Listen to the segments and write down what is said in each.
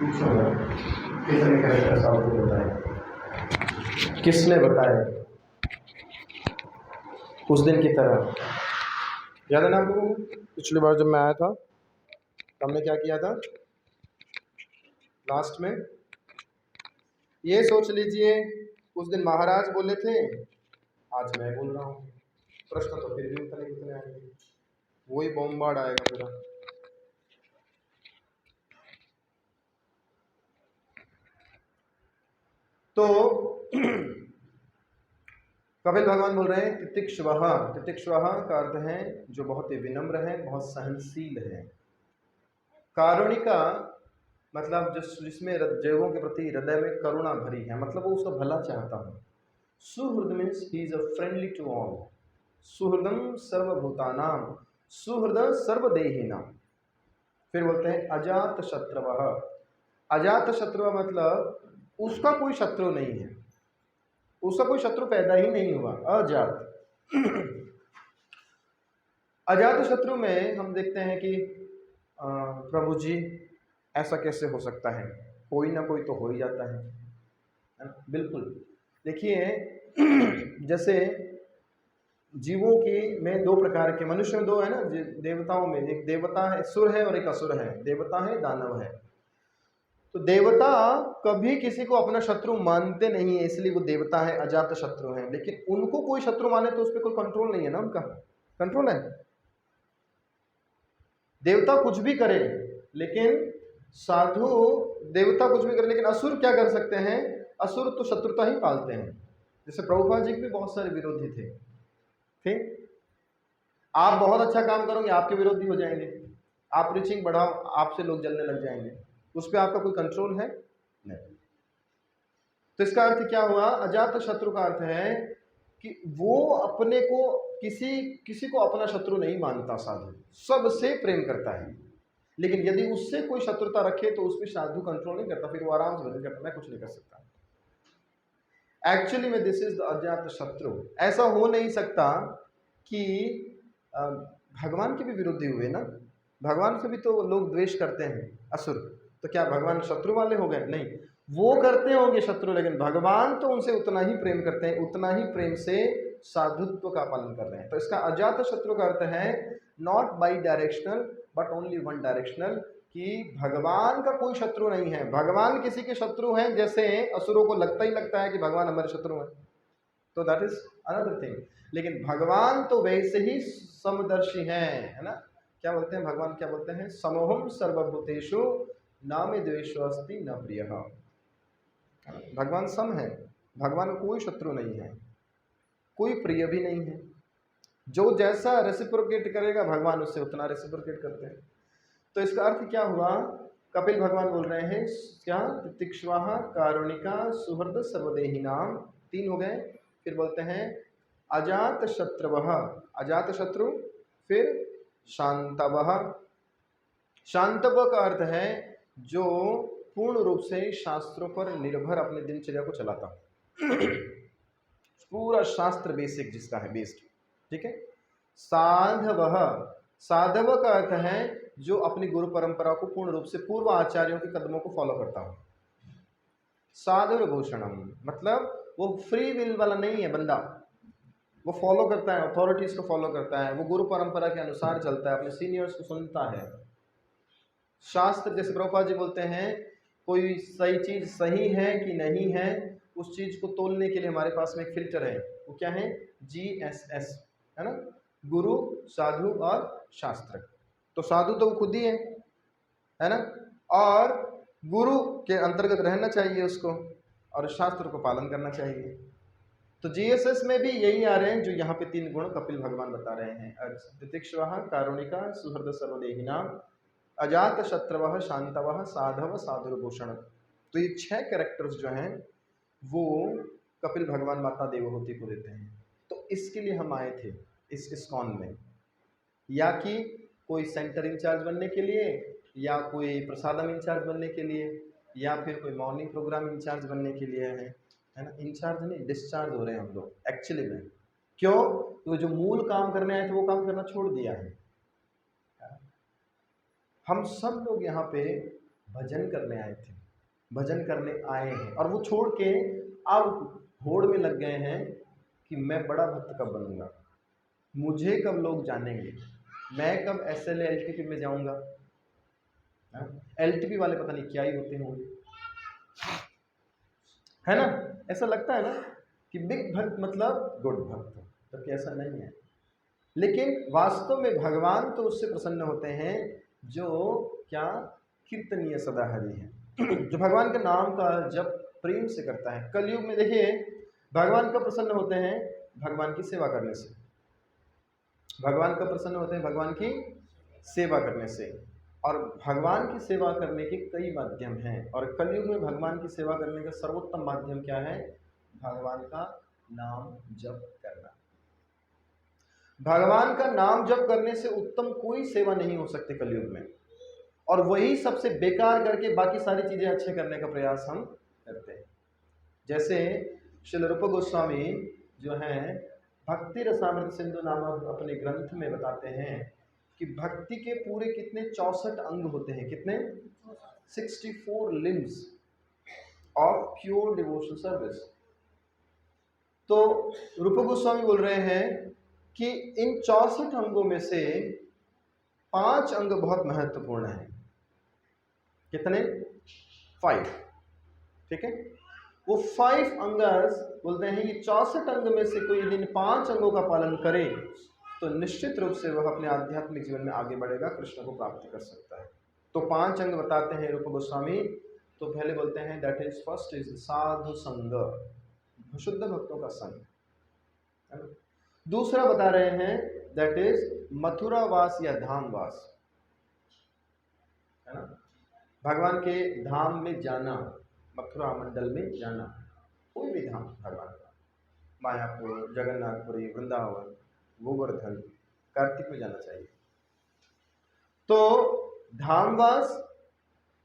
किसने कैरेक्टर्स आपको बताए? किसने बताया? उस दिन की तरह याद है ना आपको? पिछली बार जब मैं आया था तो हमने क्या किया था? लास्ट में ये सोच लीजिए, उस दिन महाराज बोले थे, आज मैं बोल रहा हूँ। प्रश्न तो फिर भी उतने कितने आएंगे, वही बॉम्बार्ड आएगा पूरा। तो कपिल भगवान बोल रहे हैं तितिक्षवः। तितिक्षवः का अर्थ है जो बहुत ही विनम्र है, बहुत सहनशील है। कारुणिका मतलब जिसमें जीवों के प्रति हृदय में करुणा भरी है, मतलब वो उसका भला चाहता है। सुहृद means he is a friendly to all. सुहृदम सर्वभूतानाम, सुहृद सर्वदेहिनाम। फिर बोलते हैं अजात शत्रुवः। अजात शत्रु मतलब उसका कोई शत्रु नहीं है, उसका कोई शत्रु पैदा ही नहीं हुआ, अजात। अजात शत्रु में हम देखते हैं कि प्रभु जी ऐसा कैसे हो सकता है, कोई ना कोई तो हो ही जाता है ना? बिल्कुल। देखिए जैसे जीवों की में दो प्रकार के, मनुष्य में दो है ना, देवताओं में एक देवता है, सुर है, और एक असुर है। देवता है, दानव है। तो देवता कभी किसी को अपना शत्रु मानते नहीं है, इसलिए वो देवता है, अजात शत्रु है। लेकिन उनको कोई शत्रु माने तो उस पर कोई कंट्रोल नहीं है ना, उनका कंट्रोल है। देवता कुछ भी करे लेकिन साधु, देवता कुछ भी करे लेकिन असुर क्या कर सकते हैं? असुर तो शत्रुता ही पालते हैं। जैसे प्रभुपाद जी के भी बहुत सारे विरोधी थे, ठीक? आप बहुत अच्छा काम करोगे, आपके विरोधी हो जाएंगे। आप प्रीचिंग बढ़ाओ, आपसे लोग जलने लग जाएंगे। उस पर आपका कोई कंट्रोल है नहीं। तो इसका अर्थ क्या हुआ? अजात शत्रु का अर्थ है कि वो अपने को किसी को अपना शत्रु नहीं मानता। साधु सबसे प्रेम करता है, लेकिन यदि उससे कोई शत्रुता रखे तो उसमें साधु कंट्रोल नहीं करता, फिर वो आराम से बदल करता, मैं कुछ नहीं कर सकता। एक्चुअली में दिस इज द अजात शत्रु। ऐसा हो नहीं सकता कि भगवान के भी विरोधी हुए ना, भगवान से भी तो लोग द्वेष करते हैं असुर, तो क्या भगवान शत्रु वाले हो गए? नहीं, वो करते होंगे शत्रु, लेकिन भगवान तो उनसे उतना ही प्रेम करते हैं, उतना ही प्रेम से साधुत्व का पालन कर रहे हैं। तो इसका अजात शत्रु का अर्थ है not by directional but only one directional, कि भगवान का कोई शत्रु नहीं है। भगवान किसी के शत्रु हैं, जैसे असुरों को लगता ही लगता है कि भगवान हमारे शत्रु हैं, तो दैट इज अनदर थिंग। लेकिन भगवान तो वैसे ही समदर्शी हैं, है ना? क्या बोलते हैं भगवान? क्या बोलते हैं? समोहम सर्वभूतेषु नामे द्वेषो अस्ति न प्रियः। भगवान सम है, भगवान को कोई शत्रु नहीं है, कोई प्रिय भी नहीं है। जो जैसा रेसिप्रोकेट करेगा भगवान उससे उतना रेसिप्रोकेट करते हैं। तो इसका अर्थ क्या हुआ? कपिल भगवान बोल रहे हैं क्या? तितिक्षवाः, कारुणिका, सुहृद, सर्वदेहिनाम, तीन हो गए। फिर बोलते हैं अजात शत्रुवः, अजात शत्रु। फिर शांतवः, शांतव का अर्थ है जो पूर्ण रूप से शास्त्रों पर निर्भर अपने दिनचर्या को चलाता हो। पूरा शास्त्र बेसिक जिसका है, बेस्ड, ठीक है। साधवः, साधव का अर्थ है जो अपनी गुरु परंपरा को पूर्ण रूप से पूर्व आचार्यों के कदमों को फॉलो करता हो। साधुर्भूषणम मतलब वो फ्री विल वाला नहीं है बंदा, वो फॉलो करता है, अथॉरिटीज को फॉलो करता है, वो गुरु परंपरा के अनुसार चलता है, अपने सीनियर्स को सुनता है। शास्त्र, जैसे प्रभुपाद जी बोलते हैं, कोई सही चीज सही है कि नहीं है, उस चीज को तोलने के लिए हमारे पास में एक फिल्टर है, वो क्या है? GSS, है ना? गुरु, साधु और शास्त्र। तो साधु तो वो खुद ही है ना? और गुरु के अंतर्गत रहना चाहिए उसको, और शास्त्र को पालन करना चाहिए। तो GSS में भी यही आ रहे हैं जो यहाँ पे तीन गुण कपिल भगवान बता रहे हैं। तितिक्षवः, कारुणिका, सुहृद, सर्वदेहिनाम, अजात शत्रवः, शांतवः, साधव, साधुर्भूषण। तो ये 6 कैरेक्टर्स जो हैं वो कपिल भगवान माता देवहूति को देते हैं। तो इसके लिए हम आए थे इस ISKCON में, या कि कोई सेंटर इंचार्ज बनने के लिए, या कोई प्रसादम इंचार्ज बनने के लिए, या फिर कोई मॉर्निंग प्रोग्राम इंचार्ज बनने के लिए है ना? इंचार्ज नहीं, डिस्चार्ज हो रहे हैं हम लोग एक्चुअली में। क्यों? तो जो मूल काम करने आए थे वो काम करना छोड़ दिया है। हम सब लोग यहाँ पे भजन करने आए थे, भजन करने आए हैं, और वो छोड़ के अब होड़ में लग गए हैं कि मैं बड़ा भक्त कब बनूंगा, मुझे कब लोग जानेंगे, मैं कब SLA LTP में जाऊंगा। LTP वाले पता नहीं क्या ही होते होंगे, है ना? ऐसा लगता है ना कि बिग भक्त मतलब गुड भक्त, जबकि ऐसा नहीं है। लेकिन वास्तव में भगवान तो उससे प्रसन्न होते हैं जो क्या कीर्तनीय सदा हरि है जो भगवान के नाम का जप प्रेम से करता है। कलयुग में देखिए भगवान कब प्रसन्न होते हैं, भगवान की सेवा करने से। भगवान कब प्रसन्न होते हैं, भगवान की सेवा करने से। और भगवान की सेवा करने के कई माध्यम हैं, और कलयुग में भगवान की सेवा करने का सर्वोत्तम माध्यम क्या है, भगवान का नाम जप करना। भगवान का नाम जप करने से उत्तम कोई सेवा नहीं हो सकती कलयुग में, और वही सबसे बेकार करके बाकी सारी चीजें अच्छे करने का प्रयास हम करते हैं। जैसे श्रील रूप गोस्वामी जो हैं भक्ति रसामृत सिंधु नामक अपने ग्रंथ में बताते हैं कि भक्ति के पूरे कितने 64 अंग होते हैं, कितने 64 limbs of pure devotional service. तो रूप गोस्वामी बोल रहे हैं कि इन 64 अंगों में से 5 अंग बहुत महत्वपूर्ण हैं। कितने? 5, ठीक है। वो 5 अंगस बोलते हैं कि 64 अंग में से कोई यदि 5 अंगों का पालन करे तो निश्चित रूप से वह अपने आध्यात्मिक जीवन में आगे बढ़ेगा, कृष्ण को प्राप्त कर सकता है। तो 5 अंग बताते हैं रूप गोस्वामी। तो पहले बोलते हैं दैट इज फर्स्ट इज साधु संग, शुद्ध भक्तों का संग। दूसरा बता रहे हैं दैट इज मथुरा वास या धाम वास, है ना, भगवान के धाम में जाना, मथुरा मंडल में जाना, कोई भी धाम भगवान का, मायापुर, जगन्नाथपुरी, वृंदावन, गोवर्धन, कार्तिक में जाना चाहिए। तो धामवास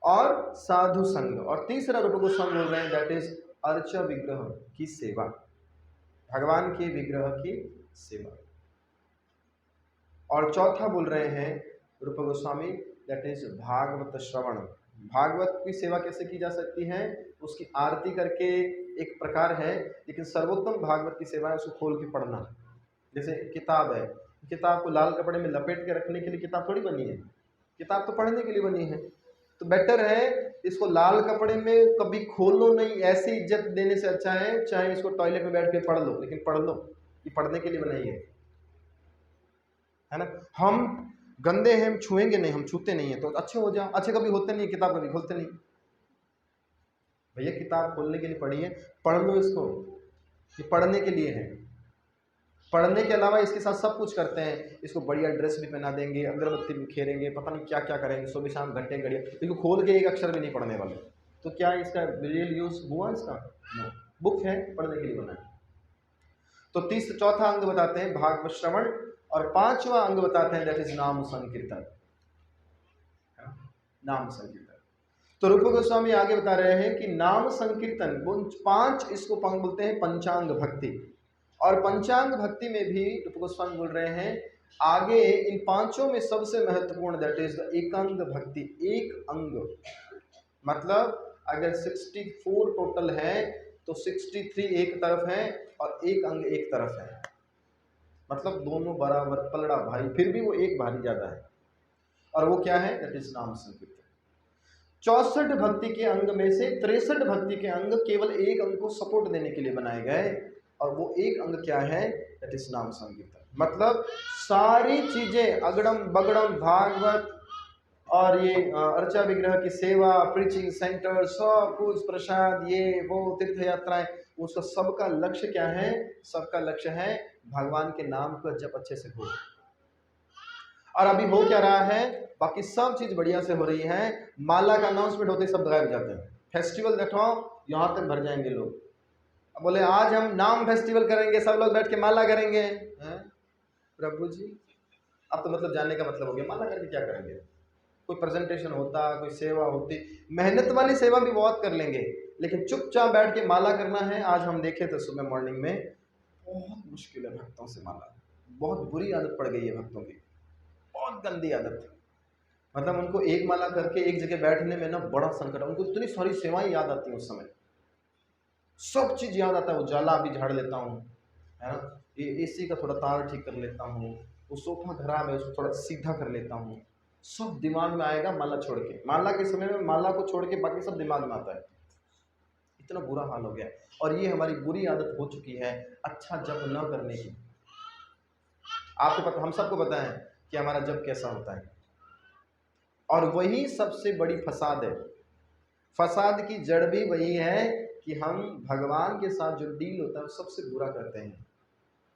और साधु संग। और तीसरा रूप गोस्वामी बोल रहे हैं दैट इज अर्च विग्रह की सेवा, भगवान के विग्रह की सेवा। और चौथा बोल रहे हैं रूप गोस्वामी दैट इज भागवत श्रवण। भागवत की सेवा कैसे की जा सकती है, उसकी आरती करके एक प्रकार है, लेकिन सर्वोत्तम भागवत की सेवा है उसको खोल के पढ़ना। जैसे किताब है, किताब को लाल कपड़े में लपेट के रखने के लिए किताब थोड़ी बनी है, किताब तो पढ़ने के लिए बनी है। तो बेटर है इसको लाल कपड़े में कभी खोलो नहीं, ऐसी इज्जत देने से अच्छा है चाहे इसको टॉयलेट में बैठ के पढ़ लो, लेकिन पढ़ लो, ये पढ़ने के लिए बनाई है ना। हम गंदे हैं, हम छुएंगे नहीं, हम छूते नहीं है, तो अच्छे हो जाओ। अच्छे कभी होते नहीं, किताब कभी खोलते नहीं। भैया किताब खोलने के लिए पढ़ी है, पढ़ लो इसको, ये पढ़ने के लिए है। पढ़ने के अलावा इसके साथ सब कुछ करते हैं, इसको बढ़िया ड्रेस भी पहना देंगे, अगरबत्ती भी खेलेंगे, पता नहीं क्या क्या करेंगे, सुबह शाम घंटे घड़िया, इसको खोल के एक अक्षर भी नहीं पढ़ने वाले। तो क्या इसका रियल यूज हुआ इसका? नो, बुक है, पढ़ने के लिए बना है। तो चौथा अंग बताते हैं भागवत श्रवण, और 5वां अंग बताते हैं दैट इज नाम संकीर्तन, नाम संकीर्तन। तो रूप गोस्वामी आगे बता रहे हैं कि नाम संकीर्तन 5, इसको बोलते हैं पंचांग भक्ति। और पंचांग भक्ति में भी रूप गोस्वामी बोल रहे हैं आगे इन 5 में सबसे महत्वपूर्ण दैट इज द एकांग भक्ति। एक अंग मतलब अगर 64 टोटल है तो 63 एक तरफ है और एक अंग एक तरफ है, मतलब दोनों बराबर पलड़ा भारी, फिर भी वो एक भारी ज्यादा है, और वो क्या है, दैट इज नाम संकीर्तन। 64 भक्ति के अंग में से 63 भक्ति के अंग केवल एक अंग को सपोर्ट देने के लिए बनाए गए, और वो एक अंग क्या है, दैट इज नाम संकीर्तन। मतलब सारी चीजें अगड़म बगड़म भागवत और ये अर्चा विग्रह की सेवा, प्रीचिंग सेंटर, सब कुछ प्रसाद, ये वो तीर्थ यात्राएं, उसका सबका लक्ष्य क्या है, सबका लक्ष्य है भगवान के नाम का जप अच्छे से हो। और अभी हो क्या रहा है, बाकी सब चीज बढ़िया से हो रही है, माला का अनाउंसमेंट होते सब गायब जाते हैं। फेस्टिवल देखो यहाँ तक भर जाएंगे लोग, अब बोले आज हम नाम फेस्टिवल करेंगे, सब लोग बैठ के माला करेंगे। प्रभु जी अब तो मतलब जानने का मतलब हो गया, माला करके क्या करेंगे? कोई प्रेजेंटेशन होता, कोई सेवा होती, मेहनत वाली सेवा भी बहुत कर लेंगे, लेकिन चुपचाप बैठ के माला करना है। आज हम देखे थे सुबह मॉर्निंग में, बहुत मुश्किल है भक्तों से माला, बहुत बुरी आदत पड़ गई है भक्तों की, बहुत गंदी आदत। मतलब उनको एक माला करके एक जगह बैठने में ना बड़ा संकट, उनको इतनी सारी सेवाएं याद आती हैं उस समय, सब चीज याद आता है। उजाला भी झाड़ लेता हूँ, है ना, ये एसी का थोड़ा तार ठीक कर लेता हूँ, वो सोफा खराब है उसको थोड़ा सीधा कर लेता हूँ, सब दिमाग में आएगा माला छोड़ के। माला के समय में माला को छोड़ के बाकी सब दिमाग में आता है। इतना बुरा हाल हो गया है। और ये हमारी बुरी आदत हो चुकी है अच्छा जप न करने की। आपको पता, हम सबको पता है कि हमारा जप कैसा होता है, और वही सबसे बड़ी फसाद है। फसाद की जड़ भी वही है कि हम भगवान के साथ जो डील होता है वो सबसे बुरा करते हैं।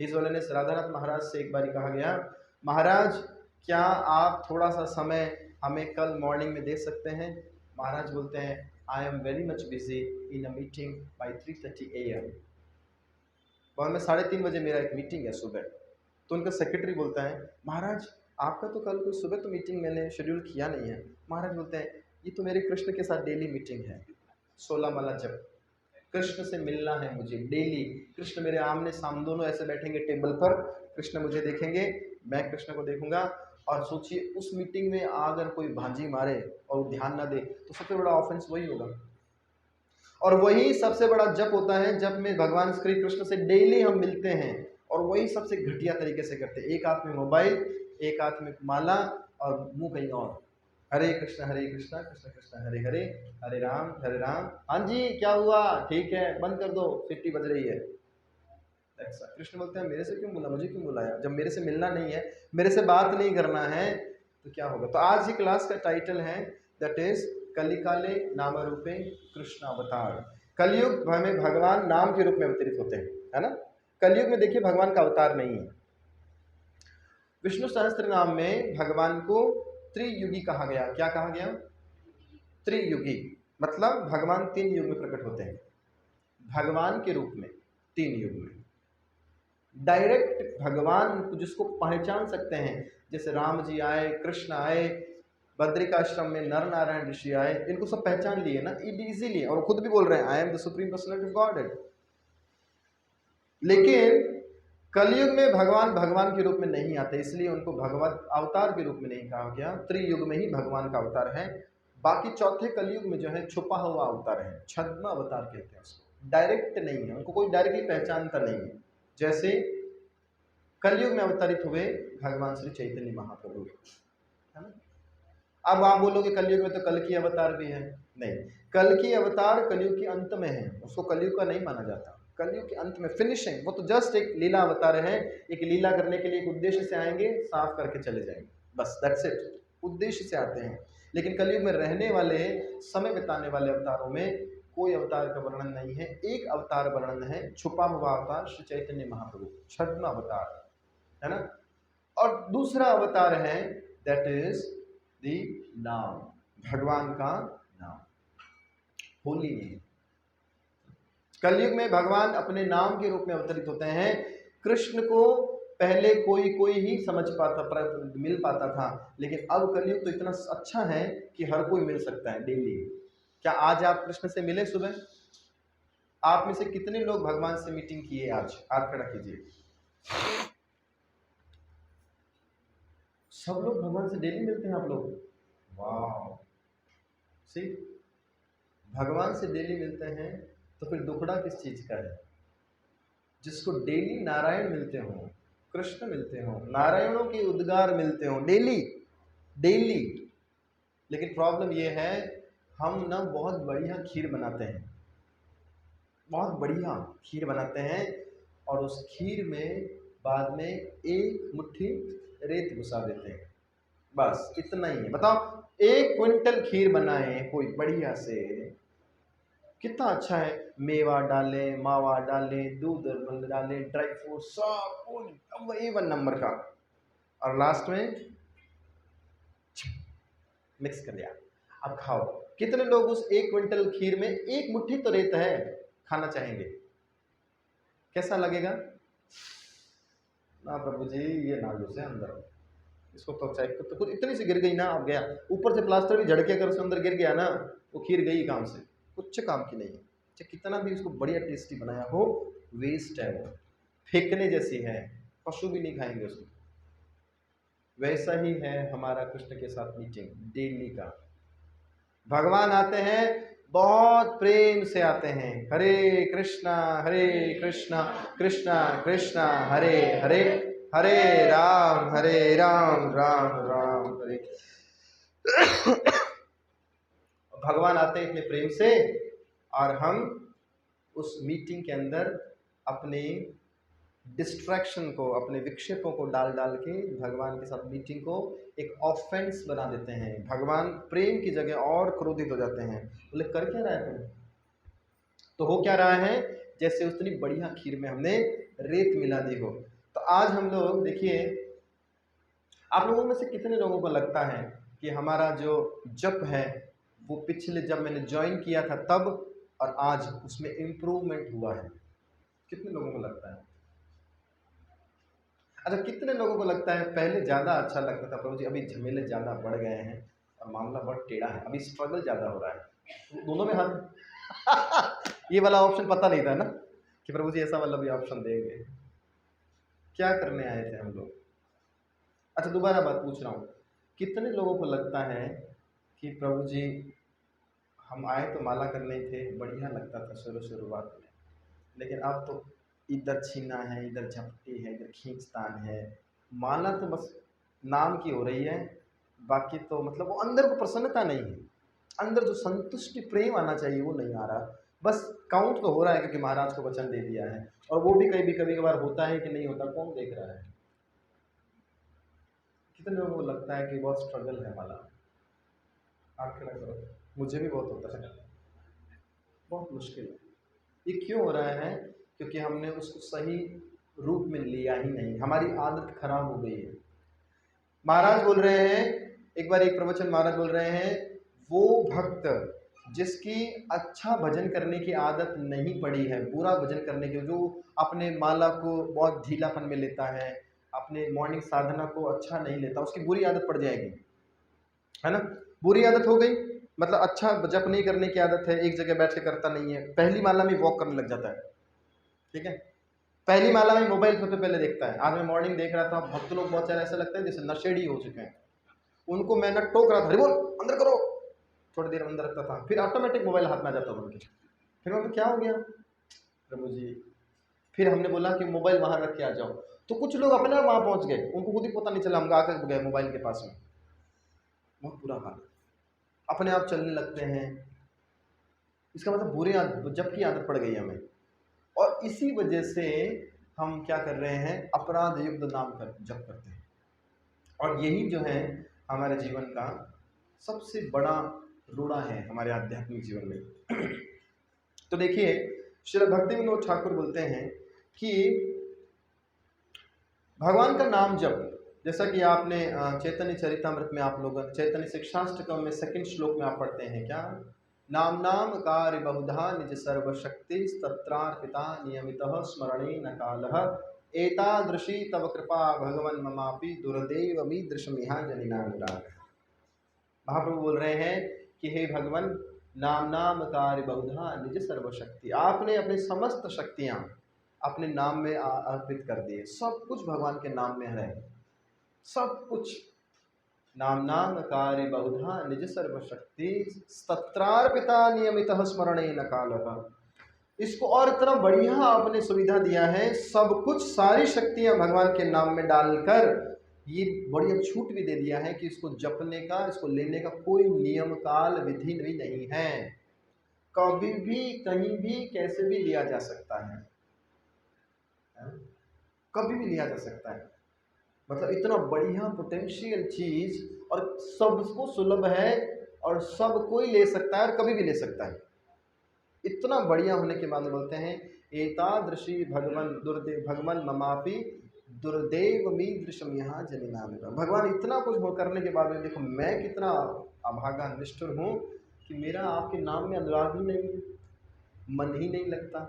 हिज होलीनेस राधानाथ महाराज से एक बार कहा गया, महाराज क्या आप थोड़ा सा समय हमें कल मॉर्निंग में दे सकते हैं? महाराज बोलते हैं, I am very much busy in a meeting by 3:30 AM। और मैं 3:30 बजे मेरा एक मीटिंग है सुबह। तो उनका सेक्रेटरी बोलता है, महाराज आपका तो कल कोई सुबह तो मीटिंग मैंने शेड्यूल किया नहीं है। महाराज बोलते हैं, ये तो मेरे कृष्ण के साथ डेली मीटिंग है, 16 माला जप, कृष्ण से मिलना है मुझे डेली। कृष्ण मेरे आमने सामने, दोनों ऐसे बैठेंगे टेबल पर, कृष्ण मुझे देखेंगे, मैं कृष्ण को देखूंगा। और सोचिए उस मीटिंग में अगर कोई भांजी मारे और ध्यान ना दे तो सबसे बड़ा ऑफेंस वही होगा। और वही सबसे बड़ा जप होता है, जप में भगवान श्री कृष्ण से डेली हम मिलते हैं, और वही सबसे घटिया तरीके से करते हैं। एक हाथ में मोबाइल, एक हाथ में माला, और मुंह कहीं और। हरे कृष्ण कृष्ण कृष्ण हरे हरे, हरे राम। हाँ जी क्या हुआ, ठीक है बंद कर दो, सिटी बज रही है। ऐसा कृष्ण बोलते हैं, मेरे से क्यों बोला, मुझे क्यों बुलाया? जब मेरे से मिलना नहीं है, मेरे से बात नहीं करना है, तो क्या होगा? तो आज की क्लास का टाइटल है दैट इज कलिकाले नाम रूपे कृष्ण अवतार। कलयुग में भगवान नाम के रूप में अवतरित होते हैं, है ना। कलयुग में देखिए भगवान का अवतार नहीं है। विष्णु सहस्त्र नाम में भगवान को त्रियुगी कहा गया। क्या कहा गया? त्रियुगी, मतलब भगवान 3 युग में प्रकट होते हैं, भगवान के रूप में 3 युग में। डायरेक्ट भगवान जिसको पहचान सकते हैं, जैसे राम जी आए, कृष्ण आए, बद्रिकाश्रम में नर नारायण ऋषि आए, इनको सब पहचान लिए ना इजीली, और खुद भी बोल रहे हैं I am the supreme personality of God. लेकिन कलयुग में भगवान भगवान के रूप में नहीं आते, इसलिए उनको भगवत अवतार के रूप में नहीं कहा गया। त्रियुग में ही भगवान का अवतार है। बाकी चौथे कलयुग में जो है छुपा हुआ अवतार है, छद्म अवतार कहते हैं उसको। डायरेक्ट नहीं है, उनको कोई डायरेक्टली पहचानता नहीं है। जैसे कलयुग में अवतरित हुए भगवान श्री चैतन्य महाप्रभु, है ना। अब आप बोलोगे कलयुग में तो कल की अवतार भी है, नहीं, कल की अवतार कलयुग के अंत में है, उसको कलयुग का नहीं माना जाता। कलयुग के अंत में फिनिशिंग, वो तो जस्ट एक लीला अवतार है, एक लीला करने के लिए एक उद्देश्य से आएंगे, साफ करके चले जाएंगे, बस दैट्स इट, उद्देश्य से आते हैं। लेकिन कलयुग में रहने वाले, समय बिताने वाले अवतारों में कोई अवतार का वर्णन नहीं है। एक अवतार वर्णन है, छुपा हुआ अवतार श्री चैतन्य महाप्रभु, छद्म अवतार, है ना। और दूसरा अवतार है दैट इज दी नाम, भगवान का नाम, होली नेम। कलयुग में भगवान अपने नाम के रूप में अवतरित होते हैं। कृष्ण को पहले कोई ही समझ पाता, मिल पाता था, लेकिन अब कलयुग तो इतना अच्छा है कि हर कोई मिल सकता है डेली। क्या आज आप कृष्ण से मिले सुबह? आप में से कितने लोग भगवान से मीटिंग किए आज? हाथ खड़ा कीजिए। सब लोग भगवान से डेली मिलते हैं आप लोग? वाह, सी, भगवान से डेली मिलते हैं तो फिर दुखड़ा किस चीज का है? जिसको डेली नारायण मिलते हो, कृष्ण मिलते हो, नारायणों के उद्गार मिलते हो डेली डेली। लेकिन प्रॉब्लम ये है, हम ना बहुत बढ़िया खीर बनाते हैं, बहुत बढ़िया खीर बनाते हैं, और उस खीर में बाद में एक मुट्ठी रेत घुसा देते हैं, बस इतना ही है। बताओ, 1 क्विंटल खीर बनाए कोई बढ़िया से, कितना अच्छा है, मेवा डाले, मावा डाले, दूध डाले, ड्राई फ्रूट सब A1 नंबर का, और लास्ट में मिक्स कर दिया, अब खाओ। कितने लोग उस 1 क्विंटल खीर में एक मुट्ठी तो रेत है खाना चाहेंगे? कैसा लगेगा? ना प्रभु जी, ये नालू से अंदर, इसको तो चेक तो कुछ इतनी सी गिर गई ना, अब गया ऊपर से प्लास्टर भी झड़के कर उसके अंदर गिर गया ना, वो खीर गई काम से, कुछ काम की नहीं है। चाहे कितना भी उसको बढ़िया टेस्टी बनाया हो, वेस्ट है, वो फेंकने जैसी है, पशु भी नहीं खाएंगे उसको। वैसा ही है हमारा कृष्ण के साथ मीटिंग डेली का। भगवान आते हैं, बहुत प्रेम से आते हैं, हरे कृष्णा कृष्णा कृष्णा हरे हरे, हरे राम राम राम हरे। भगवान आते हैं इतने प्रेम से, और हम उस मीटिंग के अंदर अपने डिस्ट्रैक्शन को, अपने विक्षेपों को डाल डाल के भगवान के साथ मीटिंग को एक ऑफेंस बना देते हैं। भगवान प्रेम की जगह और क्रोधित हो जाते हैं, बोले कर क्या रहा है तुम? तो हो क्या रहा है, जैसे उतनी बढ़िया खीर में हमने रेत मिला दी हो। तो आज हम लोग देखिए, आप लोगों में से कितने लोगों को लगता है कि हमारा जो जप है वो पिछले जब मैंने ज्वाइन किया था तब और आज उसमें इम्प्रूवमेंट हुआ है? कितने लोगों को लगता है? अच्छा, कितने लोगों को लगता है पहले ज़्यादा अच्छा लगता था प्रभु जी, अभी झमेले ज़्यादा बढ़ गए हैं और मामला बहुत टेढ़ा है, अभी स्ट्रगल ज़्यादा हो रहा है? दोनों में हाथ। ये वाला ऑप्शन पता नहीं था ना कि प्रभु जी ऐसा वाला भी ऑप्शन देंगे। क्या करने आए थे हम लोग? अच्छा, दोबारा बात पूछ रहा हूँ, कितने लोगों को लगता है कि प्रभु जी हम आए तो माला करने थे, बढ़िया लगता था शुरुआत में, लेकिन अब तो इधर छीना है, इधर झपटी है, इधर खींचतान है, माला तो बस नाम की हो रही है, बाकी तो मतलब वो अंदर को प्रसन्नता नहीं है, अंदर जो संतुष्टि प्रेम आना चाहिए वो नहीं आ रहा। बस काउंट तो हो रहा है क्योंकि महाराज को वचन दे दिया है, और वो भी कभी कभार होता है कि नहीं होता, कौन देख रहा है? कितने लोगों को लगता है कि बहुत स्ट्रगल है माला? आप खड़ा करो, मुझे भी बहुत होता है, बहुत मुश्किल है। ये क्यों हो रहा है? क्योंकि हमने उसको सही रूप में लिया ही नहीं, हमारी आदत खराब हो गई है। महाराज बोल रहे हैं, एक बार एक प्रवचन महाराज बोल रहे हैं, वो भक्त जिसकी अच्छा भजन करने की आदत नहीं पड़ी है, बुरा भजन करने की, जो अपने माला को बहुत ढीलापन में लेता है, अपने मॉर्निंग साधना को अच्छा नहीं लेता, उसकी बुरी आदत पड़ जाएगी, है ना? बुरी आदत हो गई मतलब अच्छा जप नहीं करने की आदत है, एक जगह बैठ के करता नहीं है, पहली माला में वॉक करने लग जाता है, ठीक है, पहली माला में मोबाइल सबसे पहले देखता है। आज मैं मॉर्निंग देख रहा था, भक्त लोग बहुत सारे ऐसा लगता है जैसे नशेड़ी हो चुके हैं, उनको मैं ना टोक रहा था, अरे बोल अंदर करो, थोड़ी देर अंदर रखता था, फिर ऑटोमेटिक मोबाइल हाथ में आ जाता था उनके, फिर मैं क्या हो गया प्रभु जी? फिर हमने बोला कि मोबाइल वहां रख के आ जाओ, तो कुछ लोग अपने आप वहां पहुंच गए, उनको खुद ही पता नहीं चला, हम आकर गए मोबाइल के पास में, बहुत बुरा हाल, अपने आप चलने लगते हैं, इसका मतलब बुरी आदत, जब की आदत पड़ गई हमें, और इसी वजह से हम क्या कर रहे हैं, अपराध युक्त नाम कर जप करते हैं, और यही जो है हमारे जीवन का सबसे बड़ा रोड़ा है हमारे आध्यात्मिक जीवन में। तो देखिए, श्री भक्ति विनोद ठाकुर बोलते हैं कि भगवान का नाम जप, जैसा कि आपने चैतन्य चरितामृत में आप लोग चैतन्य शिक्षाष्टकम में सेकंड श्लोक में आप पढ़ते हैं क्या, नाम नाम कार्य बहुधा निज सर्वशक्ति तत्रार्पिता नियमितः स्मरणे न कालः एतादृशी तव कृपा भगवन ममापि दुर्दैव मीदृशमिहा जनिनानुराग। महाप्रभु बोल रहे हैं कि हे भगवान, नाम नाम कार्य बहुधा निज सर्वशक्ति, आपने अपनी समस्त शक्तियां अपने नाम में अर्पित कर दिए, सब कुछ भगवान के नाम में है, सब कुछ, नाम नाम कार्य बहुधा निज सर्वशक्ति तत्रार्पिता नियमितः स्मरणे न कालः, इसको और इतना बढ़िया आपने सुविधा दिया है, सब कुछ सारी शक्तियां भगवान के नाम में डालकर ये बढ़िया छूट भी दे दिया है कि इसको जपने का, इसको लेने का कोई नियम काल विधि भी नहीं है, कभी भी कहीं भी कैसे भी लिया जा सकता है, कभी भी लिया जा सकता है, मतलब इतना बढ़िया पोटेंशियल चीज, और सबको सुलभ है, और सब कोई ले सकता है और कभी भी ले सकता है, इतना बढ़िया होने के बाद बोलते हैं एतादृशी भगवान दुर्देव भगवान ममापि दुर्देव मीदृशम यहाँ जनिना मेरा, भगवान इतना कुछ हो करने के बाद में देखो मैं कितना अभागा निष्ठुर हूँ कि मेरा आपके नाम में अनुराग ही नहीं है, मन ही नहीं लगता,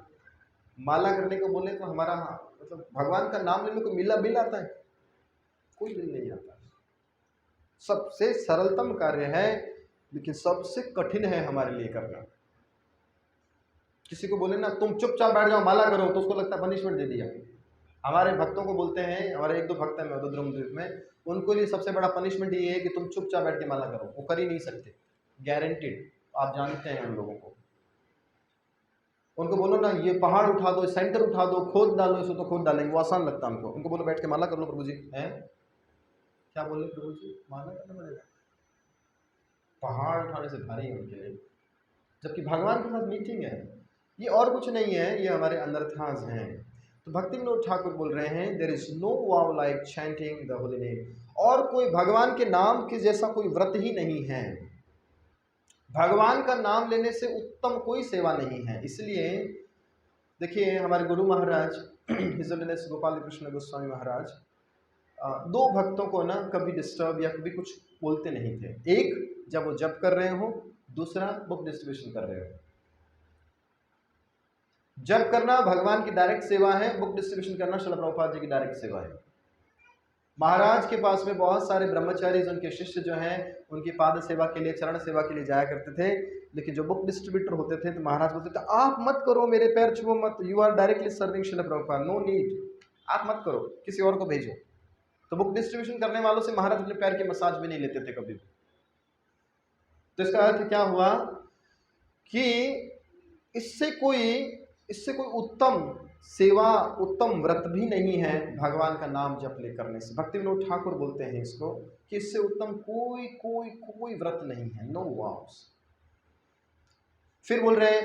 माला करने को बोले तो हमारा मतलब भगवान का नाम लेने को मिला बिल आता है, कोई बिल नहीं आता, सबसे सरलतम कार्य है लेकिन सबसे कठिन है हमारे लिए करना। किसी को बोले ना तुम चुपचाप बैठ जाओ माला करो, तो उसको लगता है पनिशमेंट दे दिया। हमारे भक्तों को बोलते हैं, हमारे एक दो भक्त हैं मधुद्रम द्वीप में, उनको लिए सबसे बड़ा पनिशमेंट ये है कि तुम चुपचाप बैठ के माला करो, वो कर ही नहीं सकते, गारंटेड। आप जानते हैं उन लोगों को, उनको बोलो ना ये पहाड़ उठा दो, सेंटर उठा दो, खोद डालो, इसको तो खोद डालेंगे, वो आसान लगता है उनको। उनको बोलो बैठ के माला कर लो प्रभु जी, हैं क्या बोले प्रभु जी, माला करना पड़ेगा, पहाड़ उठाने से भारी है उनके लिए, जबकि भगवान के साथ मीटिंग है। ये और कुछ नहीं है, ये हमारे अनर्थाज हैं। तो भक्ति विनोद ठाकुर बोल रहे हैं there is no way like chanting the holy name, और कोई भगवान के नाम के जैसा कोई व्रत ही नहीं है, भगवान का नाम लेने से उत्तम कोई सेवा नहीं है। इसलिए देखिए हमारे गुरु महाराज हिज होलीनेस गोपाल कृष्ण गोस्वामी महाराज दो भक्तों को ना कभी डिस्टर्ब या कभी कुछ बोलते नहीं थे। एक जब वो जप कर रहे हो, दूसरा बुक डिस्ट्रीब्यूशन कर रहे हो। जप करना भगवान की डायरेक्ट सेवा है, बुक डिस्ट्रीब्यूशन करना श्रील प्रभुपाद जी की डायरेक्ट सेवा है। महाराज के पास में बहुत सारे ब्रह्मचारी उनके शिष्य जो हैं उनकी पाद सेवा के लिए, चरण सेवा के लिए जाया करते थे, लेकिन जो बुक डिस्ट्रीब्यूटर होते थे तो महाराज बोलते थे आप मत करो, मेरे पैर छुओ मत, you are directly serving Srila Prabhupada, no need, आप मत करो, किसी और को भेजो। तो बुक डिस्ट्रीब्यूशन करने वालों से महाराज अपने पैर की मसाज भी नहीं लेते थे कभी भी। तो इसका अर्थ क्या हुआ कि इससे कोई उत्तम सेवा, उत्तम व्रत भी नहीं है भगवान का नाम जप ले करने से। भक्ति विनोद ठाकुर बोलते हैं इसको कि इससे उत्तम कोई कोई कोई व्रत नहीं है, नो वाव्स। फिर बोल रहे हैं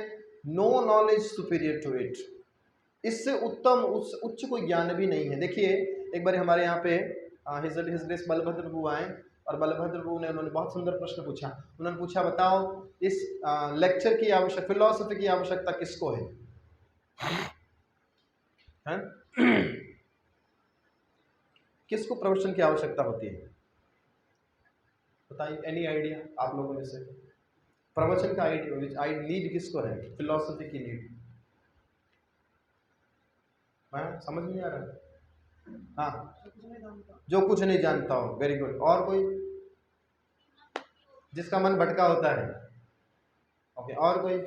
no knowledge superior to it, इससे उत्तम उच्च कोई ज्ञान भी नहीं है। देखिए एक बार हमारे यहाँ पे हिज ग्रेस बलभद्र प्रभु आए और बलभद्र प्रभु ने उन्होंने बहुत सुंदर प्रश्न पूछा। उन्होंने पूछा बताओ इस लेक्चर की आवश्यकता, फिलॉसफी की आवश्यकता किसको है? किसको प्रवचन की आवश्यकता होती है? बताइए, एनी आइडिया आप लोगों में से? प्रवचन का आइडिया नीड किसको है? फिलॉसफी की नीड। समझ नहीं आ रहा? हाँ, जो कुछ नहीं जानता हो, वेरी गुड। और कोई जिसका मन भटका होता है? ओके, और कोई?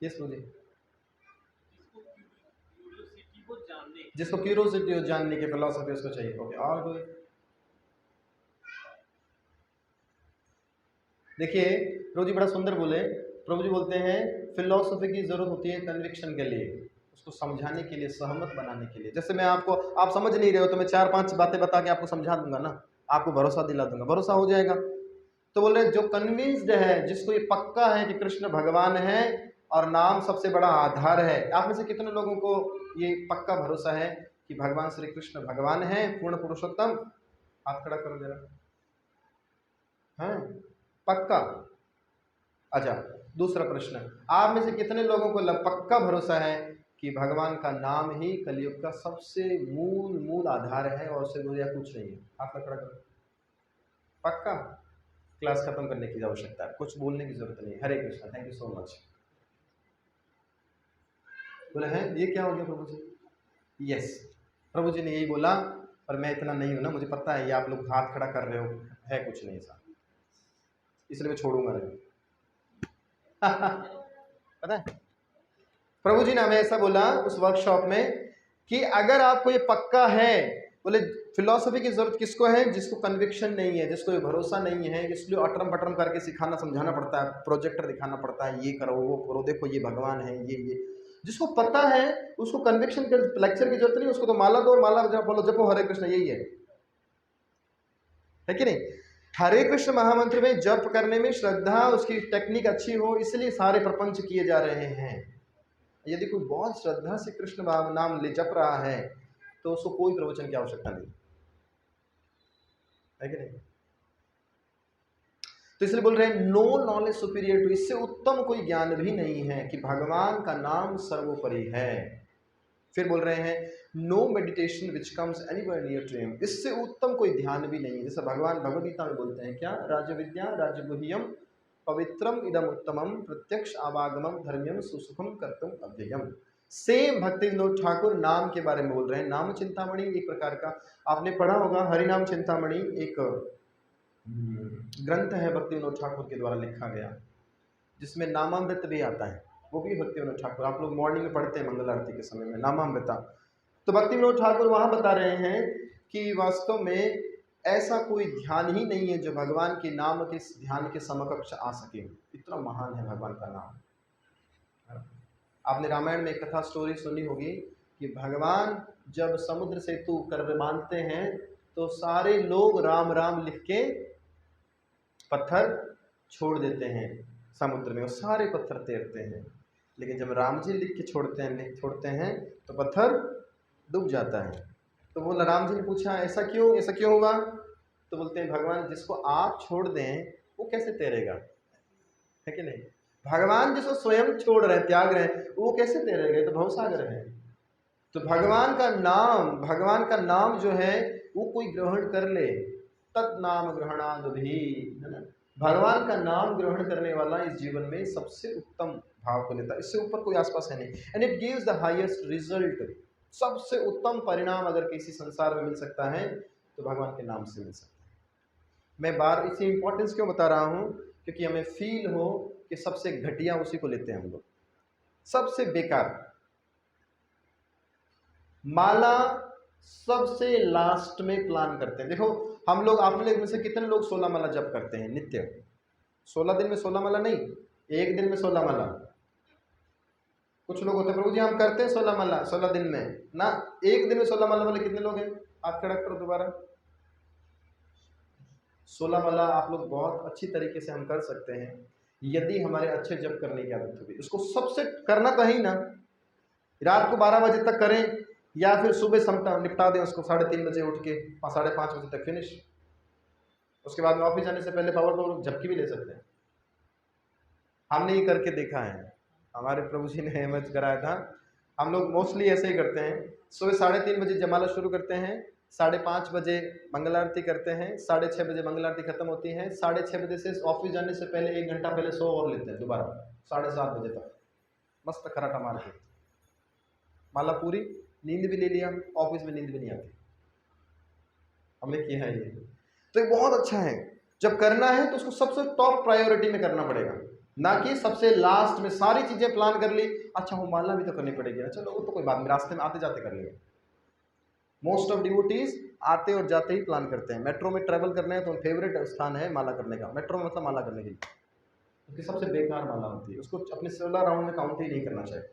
यस मुझे जिसको क्यूरियोसिटी हो जानने की, फिलॉसफी उसको चाहिए। ओके, और कोई? देखिए प्रभु जी बड़ा सुंदर बोले, प्रभु जी बोलते हैं फिलॉसफी की जरूरत होती है कन्विक्शन के लिए, उसको समझाने के लिए, सहमत बनाने के लिए। जैसे मैं आपको, आप समझ नहीं रहे हो तो मैं 4-5 बातें बता के आपको समझा दूंगा ना, आपको भरोसा दिला दूंगा, भरोसा हो जाएगा। तो बोले जो कन्विंस्ड है, जिसको ये पक्का है कि कृष्ण भगवान है और नाम सबसे बड़ा आधार है। आप में से कितने लोगों को ये पक्का भरोसा है कि भगवान श्री कृष्ण भगवान है, पूर्ण पुरुषोत्तम? हाथ खड़ा करो जरा। हैं पक्का? अच्छा, दूसरा प्रश्न, आप में से कितने लोगों को पक्का भरोसा है कि भगवान का नाम ही कलयुग का सबसे मूल आधार है और उससे दूसरा कुछ नहीं है? हाथ खड़ा करो। पक्का? क्लास खत्म करने की आवश्यकता है, कुछ बोलने की जरूरत नहीं। Hare Krishna, thank you so much. बोले हैं ये क्या हो गया प्रभु जी? यस, प्रभु जी ने यही बोला, पर मैं इतना नहीं हूं ना, मुझे पता है ये आप लोग हाथ खड़ा कर रहे हो, है कुछ नहीं ऐसा, इसलिए मैं छोड़ूंगा नहीं। पता है प्रभु जी ने हमें ऐसा बोला उस वर्कशॉप में कि अगर आपको ये पक्का है, बोले फिलॉसफी की जरूरत किसको है? जिसको कन्विक्शन नहीं है, जिसको ये भरोसा नहीं है, इसलिए अटरम पटरम करके सिखाना समझाना पड़ता है, प्रोजेक्टर दिखाना पड़ता है, ये करो वो करो, देखो ये भगवान है, ये जिसको पता है उसको कन्विक्शन के लेक्चर की जरूरत नहीं, उसको तो माला दो, माला बोलो, जपो हरे कृष्ण, यही है कि नहीं? हरे कृष्ण महामंत्र में जप करने में श्रद्धा, उसकी टेक्निक अच्छी हो, इसलिए सारे प्रपंच किए जा रहे हैं। यदि कोई बहुत श्रद्धा से कृष्ण नाम ले जप रहा है तो उसको कोई प्रवचन की आवश्यकता नहीं है कि नहीं? तो इसलिए बोल रहे हैं नो नॉलेज सुपीरियर टू, इससे उत्तम कोई ज्ञान भी नहीं है कि भगवान का नाम सर्वोपरि है। फिर बोल रहे हैं no meditation which comes anywhere near to him, इससे उत्तम कोई ध्यान भी नहीं है। जैसे भगवान भगवद गीता में बोलते हैं क्या, राज विद्या राज गुह्यम पवित्रम इदम उत्तमम प्रत्यक्ष आवागमम धर्म्यम सुसुखम कर्तुम अव्ययम। सेम भक्ति विनोद ठाकुर नाम के बारे में बोल रहे हैं। नाम चिंतामणि एक प्रकार का, आपने पढ़ा होगा हरिनाम चिंतामणि, एक ग्रंथ है भक्ति विनोद ठाकुर के द्वारा लिखा गया, जिसमें नामामृत भी आता है, वो भी भक्ति विनोद ठाकुर, आप लोग मॉर्निंग में पढ़ते हैं मंगल आरती के समय में नामामृता। तो भक्ति विनोद ठाकुर वहाँ बता रहे हैं कि वास्तव में ऐसा कोई ध्यान ही नहीं है जो भगवान के नाम के ध्यान के समकक्ष आ सके। इतना महान है भगवान का नाम। आपने रामायण में एक कथा स्टोरी सुनी होगी कि भगवान जब समुद्र सेतु कर बांधते हैं तो सारे लोग राम राम लिख के पत्थर छोड़ देते हैं समुद्र में, और सारे पत्थर तैरते हैं। लेकिन जब राम जी लिख के छोड़ते हैं तो पत्थर डूब जाता है। तो बोला, राम जी ने पूछा ऐसा क्यों हुआ? तो बोलते हैं भगवान जिसको आप छोड़ दें वो कैसे तैरेगा, है कि नहीं? भगवान जिसको स्वयं छोड़ रहे हैं, त्याग रहे हैं, वो कैसे तैरेगा? तो भवसागर है। तो भगवान का नाम जो है वो कोई ग्रहण कर ले, तत् नाम ग्रहणाद भी, है ना? भगवान का नाम ग्रहण करने वाला इस जीवन में सबसे उत्तम भाव को लेता है। इससे ऊपर कोई आसपास है नहीं। And it gives the highest result. सबसे उत्तम परिणाम अगर किसी संसार में मिल सकता है तो भगवान के नाम से मिल सकता है। मैं बार इसी इंपॉर्टेंस क्यों बता रहा हूँ, क्योंकि हमें फील हो कि सबसे घटिया उसी को लेते हैं हम लोग, सबसे बेकार माला सबसे लास्ट में प्लान करते हैं। देखो हम लोग, आप लोग में से कितने लोग 16 माला जप करते हैं नित्य? 16 दिन में 16 माला नहीं, एक दिन में 16 माला। कुछ लोग होते हैं प्रभु जी हम करते हैं 16 माला 16 दिन में ना, एक दिन में 16 माला वाले कितने लोग हैं? हाथ खड़ा करो दोबारा। 16 माला आप लोग बहुत अच्छी तरीके से हम कर सकते हैं यदि हमारे अच्छे जप करने की आदत होगी। उसको सबसे करना तो है ही ना, रात को 12 बजे तक करें या फिर सुबह समटा निपटा दें उसको, 3:30 बजे उठ के 5:30 बजे तक फिनिश। उसके बाद में ऑफिस जाने से पहले पावर झपकी भी ले सकते हैं। हमने ये करके देखा है, हमारे प्रभु जी ने हिम्मत कराया था। हम लोग मोस्टली ऐसे ही करते हैं, सुबह 3:30 बजे जमाला शुरू करते हैं, 5:30 बजे मंगल आरती करते हैं, 6:30 बजे मंगल आरती खत्म होती है, 6:30 बजे से ऑफिस जाने से पहले 1 घंटा पहले सो और लेते हैं दोबारा 7:30 बजे तक, मस्त खराटा मार के माला पूरी, नींद भी ले लिया, ऑफिस में नींद भी नहीं आती। हमने किया है ये, तो ये बहुत अच्छा है। जब करना है तो उसको सबसे टॉप प्रायोरिटी में करना पड़ेगा, ना कि सबसे लास्ट में। सारी चीजें प्लान कर ली, अच्छा वो माला भी तो करनी पड़ेगी, चलो वो तो कोई बात नहीं, रास्ते में आते जाते कर लेंगे। मोस्ट ऑफ डिवोटीज आते और जाते ही प्लान करते हैं। मेट्रो में ट्रेवल करने हैं तो फेवरेट स्थान है माला करने का, मेट्रो में मतलब माला करने के लिए, क्योंकि सबसे बेकार माला होती है, उसको अपने 16 राउंड में काउंट ही नहीं करना चाहिए।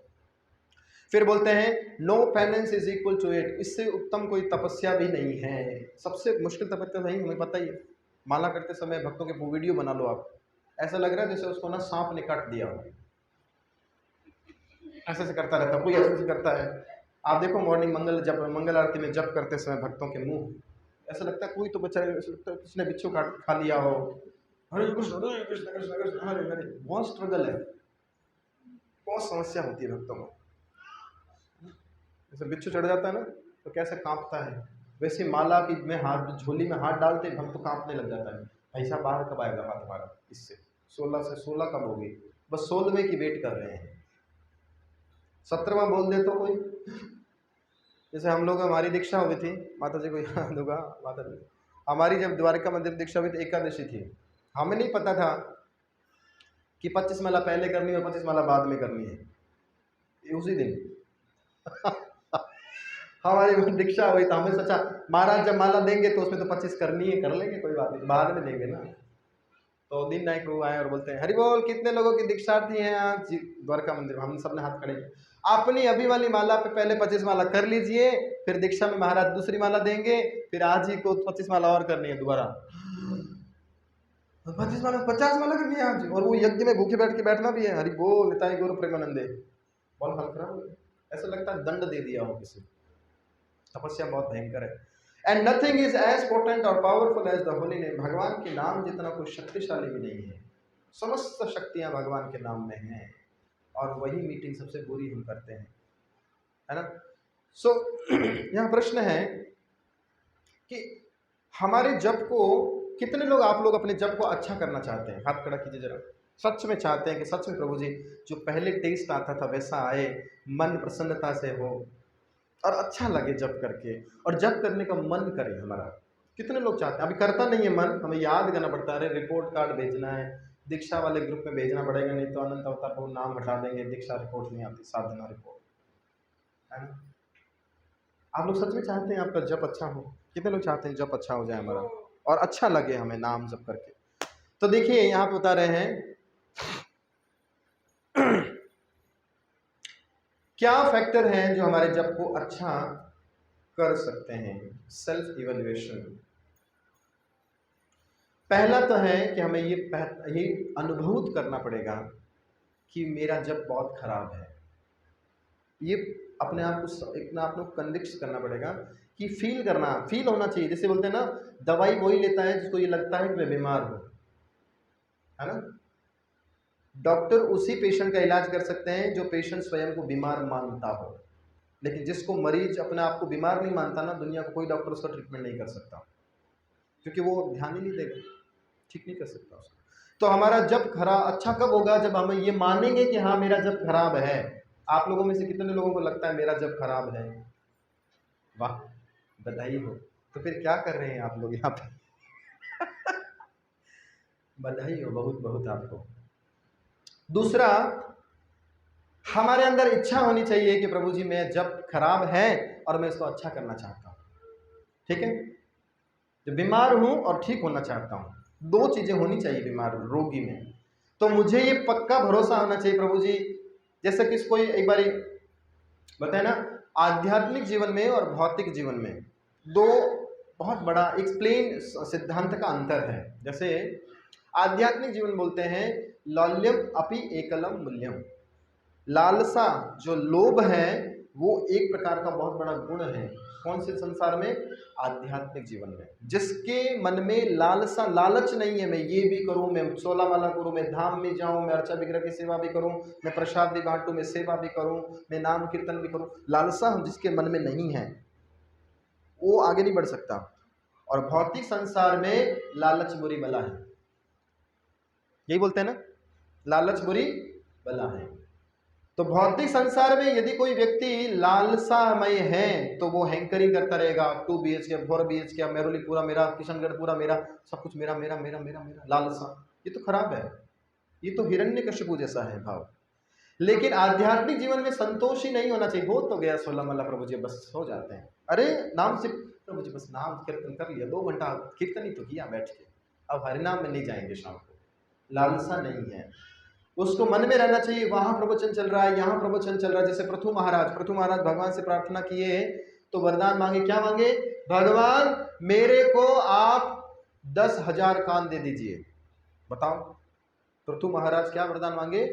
फिर बोलते हैं no penance is equal to it, इससे उत्तम कोई तपस्या भी नहीं है। सबसे मुश्किल तपस्या नहीं, हमें पता ही है। माला करते समय भक्तों के वीडियो बना लो आप, ऐसा लग रहा है जैसे उसको ना सांप ने काट दिया हो, ऐसे करता रहता, कोई ऐसे करता है। आप देखो मॉर्निंग मंगल आरती में जप करते समय भक्तों के मुंह ऐसा लगता है कोई तो बच्चा किसने बिच्छू काट खा लिया हो। हरे कृष्ण कृष्ण कृष्ण कृष्ण हरे हरे, बहुत स्ट्रगल है, बहुत समस्या होती है भक्तों को। जैसे बिच्छू चढ़ जाता है ना तो कैसे कांपता है, वैसे माला की में हाथ, झोली में हाथ डालते भक्त तो कांपने लग जाता है। ऐसा बाहर कब आएगा हाथ हमारा इससे? 16 से 16 कब होगी? बस 16वें की वेट कर रहे हैं। 17वां बोल दे तो कोई, जैसे हम लोग, हमारी दीक्षा हुई थी, माता जी को याद होगा, माता जी हमारी जब द्वारका मंदिर दीक्षा हुई थी, एकादशी थी, हमें नहीं पता था कि 25 माला पहले करनी है और 25 माला बाद में करनी है उसी दिन। हमारी दीक्षा हुई तो हमें सोचा महाराज जब माला देंगे तो उसमें तो 25 करनी है, कर लेंगे कोई बात नहीं, बाद में देंगे ना। तो दिन नायक प्रभु आए और बोलते हैं हरि बोल, कितने लोगों की दीक्षार्थी हैं आज द्वारका मंदिर में? हम सबने हाथ खड़े किए। अपनी अभी वाली माला पे पहले 25 माला कर लीजिए, फिर दीक्षा में महाराज दूसरी माला देंगे, फिर आज ही को 25 माला और करनी है दोबारा। 25 माला 50 माला करनी है आज, और वो यज्ञ में भूखे बैठ के बैठना भी है। हरि बोल निताई गुरु प्रेमानंदे, बहुत हाल खराब, ऐसा लगता है दंड दे दिया हो किसी। तपस्या बहुत भयंकर है। And nothing is as potent और powerful as the holy name, भगवान के नाम जितना कोई शक्तिशाली भी नहीं है। समस्त शक्तियां भगवान के नाम में हैं, और वही मीटिंग सबसे बुरी हम करते हैं, है ना। सो यहाँ प्रश्न है कि हमारे जप को, कितने लोग, आप लोग अपने जप को अच्छा करना चाहते हैं? हाथ खड़ा कीजिए जरा। सच में चाहते हैं कि सच में प्रभु जी जो पहले टेस्ट आता था वैसा आए, मन प्रसन्नता से हो और अच्छा लगे जप करके, और जप करने का मन करे हमारा? कितने लोग चाहते हैं? अभी करता नहीं है मन, हमें याद करना पड़ता है, अरे रिपोर्ट कार्ड भेजना है, दीक्षा वाले ग्रुप में भेजना पड़ेगा, नहीं तो अनंत अवतार को नाम हटा देंगे, दीक्षा रिपोर्ट नहीं आती, साधना रिपोर्ट, है ना। आप लोग सच में चाहते हैं आपका जप अच्छा हो? कितने लोग चाहते हैं जप अच्छा हो जाए हमारा? और अच्छा लगे हमें नाम जप करके। तो देखिए यहाँ पे बता रहे हैं क्या फैक्टर हैं जो हमारे जप को अच्छा कर सकते हैं। Self evaluation. पहला तो है कि हमें ये अनुभूत करना पड़ेगा कि मेरा जप बहुत खराब है। ये अपने आप को इतना आप लोग कन्विक्स करना पड़ेगा कि फील होना चाहिए। जैसे बोलते हैं ना, दवाई वही लेता है जिसको ये लगता है कि मैं बीमार हूँ, है ना। डॉक्टर उसी पेशेंट का इलाज कर सकते हैं जो पेशेंट स्वयं को बीमार मानता हो, लेकिन जिसको मरीज अपने आप को बीमार नहीं मानता ना, दुनिया को कोई डॉक्टर उसका ट्रीटमेंट नहीं कर सकता, क्योंकि वो ध्यान ही नहीं देगा, ठीक नहीं कर सकता उसको। तो हमारा जब अच्छा कब होगा, जब हम ये मानेंगे कि हाँ मेरा जब खराब है। आप लोगों में से कितने लोगों को लगता है मेरा जब खराब है? वाह, बधाई हो। तो फिर क्या कर रहे हैं आप लोग यहाँ पे? बधाई हो बहुत बहुत आपको। दूसरा, हमारे अंदर इच्छा होनी चाहिए कि प्रभु जी मैं जब खराब है और मैं इसको अच्छा करना चाहता हूँ, ठीक है। जो बीमार हूँ और ठीक होना चाहता हूँ, दो चीजें होनी चाहिए बीमार रोगी में। तो मुझे ये पक्का भरोसा होना चाहिए प्रभु जी, जैसे कि कोई एक बार बताए ना, आध्यात्मिक जीवन में और भौतिक जीवन में दो बहुत बड़ा एक्सप्लेन सिद्धांत का अंतर है। जैसे आध्यात्मिक जीवन बोलते हैं लौल्यम अपि एकलम मूल्यम। लालसा जो लोभ है वो एक प्रकार का बहुत बड़ा गुण है। कौन से संसार में? आध्यात्मिक जीवन में। जिसके मन में लालसा, लालच नहीं है मैं ये भी करूं, मैं 16 माला करूं, मैं धाम में जाऊं, मैं अर्चा विग्रह की सेवा भी करूं, मैं प्रसाद भी बांटूं, मैं सेवा भी करूं, मैं नाम कीर्तन भी करूं, लालसा जिसके मन में नहीं है वो आगे नहीं बढ़ सकता। और भौतिक संसार में लालच बुरी बला है, यही बोलते हैं ना, लालच बुरी बला है। तो भौतिक संसार में यदि कोई व्यक्ति लालसामय है तो वो हैंकरिंग करता रहेगा, 2 BHK 4 BHK मेरोली पूरा मेरा, किशनगढ़ पूरा मेरा, सब कुछ मेरा मेरा मेरा मेरा मेरा, लालसा। ये तो खराब है, ये तो हिरण्यकशिपु जैसा है भाव। लेकिन आध्यात्मिक जीवन में संतोष ही नहीं होना चाहिए। हो तो गया 16 माला प्रभु जी, बस हो जाते हैं, अरे नाम से प्रभु जी बस नाम कीर्तन कर लिया, 2 घंटा कीर्तन ही तो किया बैठ के, अब हरिनाम में नहीं जाएंगे शाम को। लालसा नहीं है, उसको मन में रहना चाहिए वहां प्रवचन चल रहा है, यहाँ प्रवचन चल रहा है। जैसे पृथु महाराज भगवान से प्रार्थना किए तो वरदान मांगे, क्या मांगे? भगवान मेरे को आप 10,000 कान दे दीजिए। बताओ, पृथु महाराज क्या वरदान मांगे?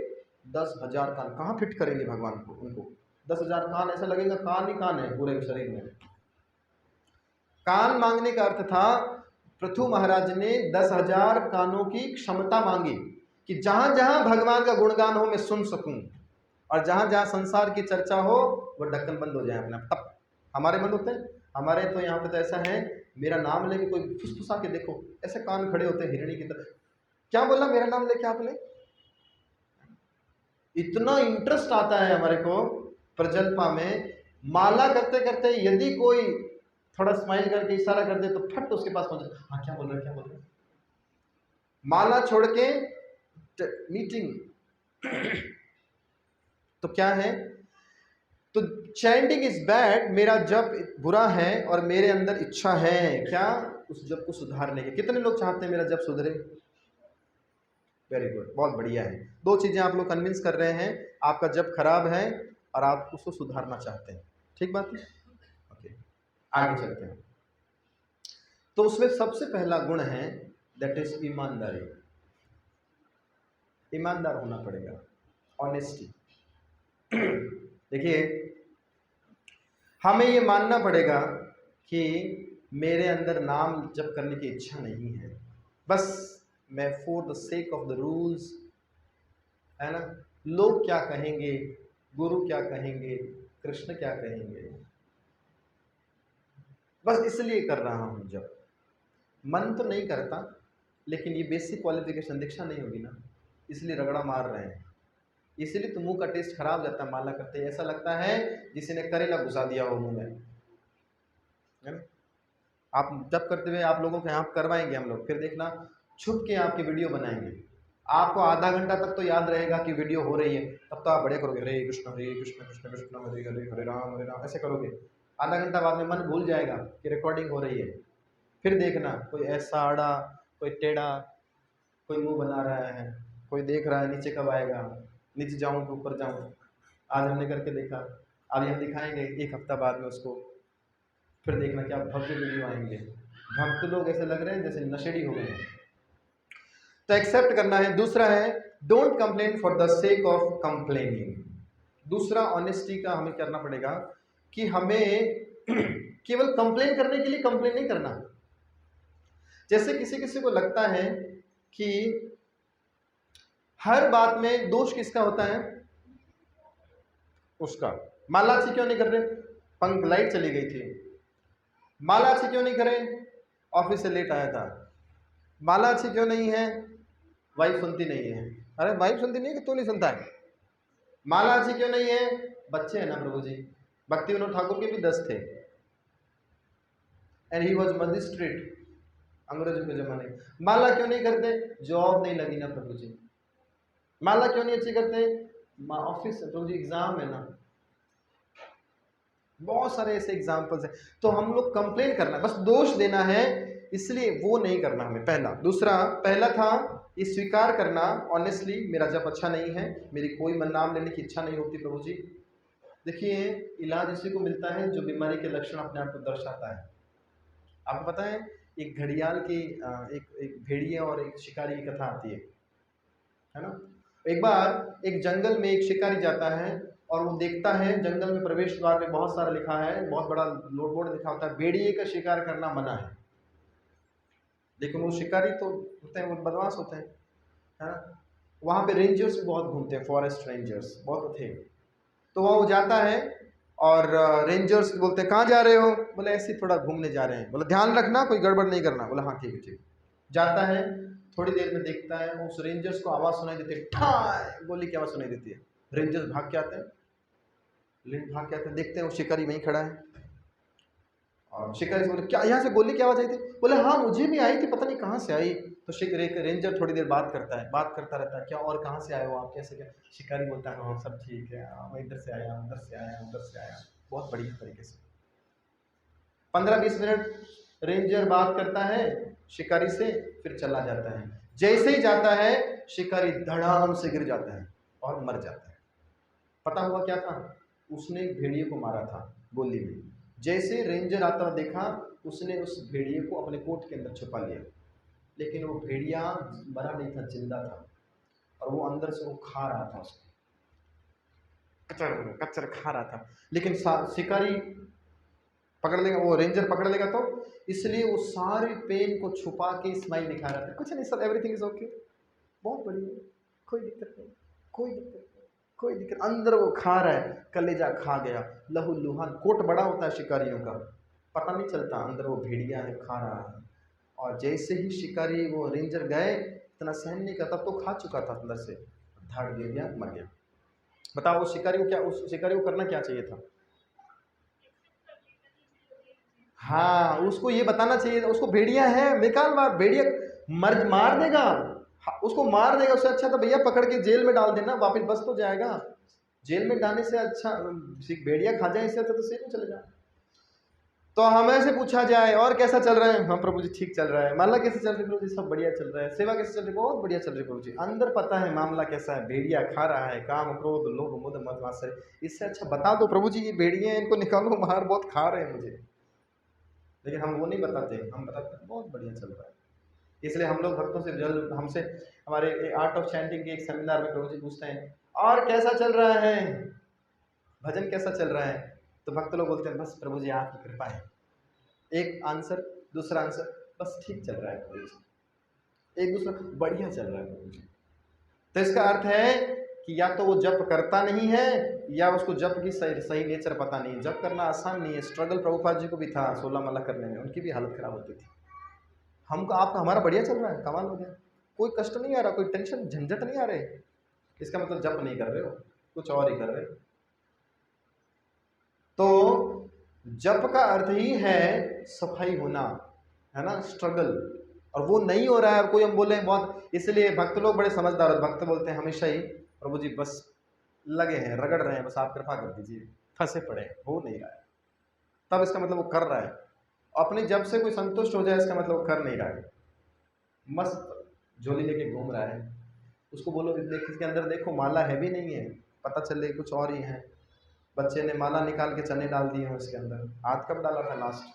10,000 कान। कहाँ फिट करेंगे भगवान को उनको? 10,000 कान, ऐसा लगेगा कान ही कान है पूरे शरीर में। कान मांगने का अर्थ था पृथु महाराज ने 10,000 कानों की क्षमता मांगी कि जहां जहां भगवान का गुणगान हो मैं सुन सकूं, और जहां जहां संसार की चर्चा हो वो ढक्कन बंद हो जाए अपने आप। तब हमारे बंद होते हैं? हमारे तो यहाँ पे तो ऐसा है, मेरा नाम लेके कोई फुसफुसा के देखो, ऐसे कान खड़े होते हैं हिरणी की तरह। क्या बोला मेरा नाम लेके आपने? इतना इंटरेस्ट आता है हमारे को प्रजल्पा में। माला करते करते यदि कोई थोड़ा स्माइल करके इशारा कर दे तो फट उसके पास पहुंच, हाँ क्या बोल रहे क्या बोल रहे। माला छोड़ के मीटिंग तो क्या है? तो चैंटिंग इज बैड, मेरा जप बुरा है और मेरे अंदर इच्छा है क्या? उस जप को सुधारने की। कितने लोग चाहते हैं मेरा जप सुधरे? वेरी गुड, बहुत बढ़िया है। 2 चीजें आप लोग कन्विंस कर रहे हैं, आपका जप खराब है और आप उसको सुधारना चाहते हैं, ठीक बात है। ओके, आगे चलते हैं। तो उसमें सबसे पहला गुण है दैट इज ईमानदारी। ईमानदार होना पड़ेगा, ऑनेस्टी। देखिए, हमें ये मानना पड़ेगा कि मेरे अंदर नाम जप करने की इच्छा नहीं है, बस मैं for the sake of the rules, है ना, लोग क्या कहेंगे, गुरु क्या कहेंगे, कृष्ण क्या कहेंगे, बस इसलिए कर रहा हूं जप। मन तो नहीं करता, लेकिन ये बेसिक क्वालिफिकेशन दीक्षा नहीं होगी ना, इसलिए रगड़ा मार रहे हैं। इसीलिए तो मुंह का टेस्ट खराब हो जाता है माला करते हैं, ऐसा लगता है जिसी ने करेला घुसा दिया हो मुंह में, है ना। आप जब करते हुए आप लोगों के यहाँ करवाएंगे हम लोग, फिर देखना छुप के आपकी वीडियो बनाएंगे, आपको आधा घंटा तक तो याद रहेगा कि वीडियो हो रही है, तब तो आप बड़े करोगे हरे कृष्ण कृष्ण कृष्ण हरे हरे राम ऐसे करोगे। आधा घंटा बाद में मन भूल जाएगा कि रिकॉर्डिंग हो रही है, फिर देखना कोई ऐसा आड़ा, कोई टेढ़ा, कोई मुंह बना रहा है, कोई देख रहा है नीचे कब आएगा, नीचे जाऊं कि ऊपर जाऊं। आज हमने करके देखा, अभी हम दिखाएंगे एक हफ्ता बाद में उसको। फिर देखना क्या भव्य वीडियो आएंगे। भक्त लोग ऐसे लग रहे हैं जैसे नशेड़ी हो गए हैं। तो एक्सेप्ट करना है। दूसरा है don't complain for the sake of complaining. दूसरा ऑनेस्टी का हमें करना पड़ेगा कि हमें केवल कंप्लेन करने के लिए कंप्लेन नहीं करना। जैसे किसी किसी को लगता है कि हर बात में दोष किसका होता है, उसका। माला अच्छी क्यों नहीं कर रहे, पंख लाइट चली गई थी। माला अच्छी क्यों नहीं करे, ऑफिस से लेट आया था। माला अच्छी क्यों नहीं है, वाइफ सुनती नहीं है। अरे वाइफ सुनती नहीं है कि तू नहीं सुनता है। माला अच्छी क्यों नहीं है, बच्चे हैं ना प्रभु जी। भक्ति विनोद ठाकुर के भी 10 थे एंड ही वॉज मजिस्ट्रेट अंग्रेजों के जमाने। माला क्यों नहीं करते, जॉब नहीं लगी ना प्रभु जी। माला क्यों नहीं अच्छी करते, ऑफिस प्रभु जी एग्जाम है ना। बहुत सारे ऐसे एग्जाम्पल्स हैं। तो हम लोग कंप्लेन करना, बस दोष देना है, इसलिए वो नहीं करना हमें। पहला। दूसरा, पहला था ये स्वीकार करना ऑनेस्टली, मेरा जब अच्छा नहीं है, मेरी कोई नाम लेने की इच्छा नहीं होती प्रभु जी। देखिए इलाज इसी को मिलता है जो बीमारी के लक्षण अपने आप को दर्शाता है। आपको पता है एक घड़ियाल की एक भेड़िए और एक शिकारी की कथा आती है ना। एक बार एक जंगल में एक शिकारी जाता है और वो देखता है जंगल में प्रवेश द्वार में बहुत सारा लिखा है, बहुत बड़ा लोड बोर्ड लिखा होता है, भेड़िए का शिकार करना मना है। लेकिन वो शिकारी तो होते हैं, वो बदमाश होते हैं, है ना। वहाँ पे रेंजर्स भी बहुत घूमते हैं, फॉरेस्ट रेंजर्स बहुत थे। तो वहाँ वो जाता है और रेंजर्स बोलते हैं कहाँ जा रहे हो, बोले ऐसे थोड़ा घूमने जा रहे हैं। बोले ध्यान रखना कोई गड़बड़ नहीं करना। बोला हाँ ठीक है ठीक। जाता है, थोड़ी देर में देखता है उस रेंजर्स को आवाज़ सुनाई देती है, ठाई गोली की आवाज़ सुनाई देती है। रेंजर्स भाग के आते हैं, भाग के आते हैं, देखते हैं वो शिकारी वहीं खड़ा है। और शिकारी से बोले क्या यहाँ से गोली की आवाज़ आई थी, बोले हाँ मुझे भी आई थी, पता नहीं कहाँ से आई। तो रेंजर थोड़ी देर बात करता है, बात करता रहता है, क्या और कहाँ से आए हो आप, कैसे क्या। शिकारी बोलता है हाँ सब ठीक है, मैं इधर से आया, उधर से आया, उधर से आया, बहुत बढ़िया तरीके से। 15-20 मिनट रेंजर बात करता है शिकारी से, फिर चला जाता है। जैसे ही जाता है शिकारी धड़ाम से गिर जाता है और मर जाता है। पता हुआ क्या था, उसने भेड़िए को मारा था गोली में। जैसे रेंजर आता देखा, उसने उस भेड़िए को अपने कोट के अंदर छुपा लिया। लेकिन वो भेड़िया मरा नहीं था, जिंदा था, और वो अंदर से वो खा रहा था, उसको कचर कचर खा रहा था। लेकिन शिकारी पकड़ लेगा, वो रेंजर पकड़ लेगा, तो इसलिए वो सारे पेन को छुपा के स्माइल दिखा रहा था, कुछ नहीं सब एवरीथिंग इज ओके, बहुत बढ़िया, कोई दिक्कत नहीं, कोई दिक्कत नहीं, कोई दिक्कत। अंदर वो खा रहा है, कलेजा खा गया, लहू लुहान। कोट बड़ा होता है शिकारियों का, पता नहीं चलता अंदर वो भेड़िया है, खा रहा है। और जैसे ही शिकारी वो रेंजर गए, इतना सहन नहीं करता, तो खा चुका था अंदर से, धाड़ गिर गया, मर गया। बताओ उस शिकारी को क्या, उस शिकारी को करना क्या चाहिए था। हाँ उसको ये बताना चाहिए था, उसको भेड़िया है, निकाल मार, भेड़िया मार देगा, उसको मार देगा। उससे अच्छा था भैया पकड़ के जेल में डाल देना, वापिस बस तो जाएगा। जेल में डालने से अच्छा भेड़िया खा जाए, इससे अच्छा तो सेल में चले जाए। तो हमें से पूछा जाए और कैसा चल रहा है, हाँ प्रभु जी ठीक चल रहा है। मामला कैसे चल रही है प्रभु जी, सब बढ़िया चल रहा है। सेवा कैसे चल रही है, बहुत बढ़िया चल रही है प्रभु जी। अंदर पता है मामला कैसा है, भेड़िया खा रहा है, काम क्रोध लोभ मोह मद मात्सर्य। इससे अच्छा बता दो प्रभु जी ये भेड़िया हैं, इनको निकालो बाहर, बहुत खा रहे हैं मुझे। लेकिन हम वो नहीं बताते, हम बताते हैं बहुत बढ़िया चल रहा है। इसलिए हम लोग भक्तों से जल्द, हमसे हमारे आर्ट ऑफ चैंटिंग के एक सेमिनार में प्रभु जी पूछते हैं और कैसा चल रहा है, भजन कैसा चल रहा है। तो भक्त लोग बोलते हैं बस प्रभु जी आपकी कृपा है। एक आंसर, दूसरा आंसर, बस ठीक चल रहा है प्रभु जी। एक दूसरा बढ़िया चल रहा है प्रभु जी। तो इसका अर्थ है कि या तो वो जप करता नहीं है, या उसको जप की सही नेचर पता नहीं। जप करना आसान नहीं है, स्ट्रगल प्रभुपाद जी को भी था 16 माला करने में, उनकी भी हालत खराब होती थी। हमको आपका हमारा बढ़िया चल रहा है, कमाल हो गया, कोई कष्ट नहीं आ रहा, कोई टेंशन झंझट नहीं आ रहे, इसका मतलब जप नहीं कर रहे हो, कुछ और ही कर रहे हो। तो जप का अर्थ ही है सफाई होना, है ना, स्ट्रगल, और वो नहीं हो रहा है। कोई हम बोले बहुत, इसलिए भक्त लोग बड़े समझदार, भक्त बोलते हैं हमेशा ही प्रभु जी बस लगे हैं, रगड़ रहे हैं, बस आप कृपा कर दीजिए, फंसे पड़े, हो नहीं रहा है, तब इसका मतलब वो कर रहा है। अपने जब से कोई संतुष्ट हो जाए इसका मतलब वो कर नहीं रहा है, मस्त झोली लेके घूम रहा है। उसको बोलो देख इसके अंदर देखो माला है भी नहीं है, पता चले कुछ और ही है। बच्चे ने माला निकाल के चने डाल दिए हैं उसके अंदर, हाथ कब डाला था लास्ट,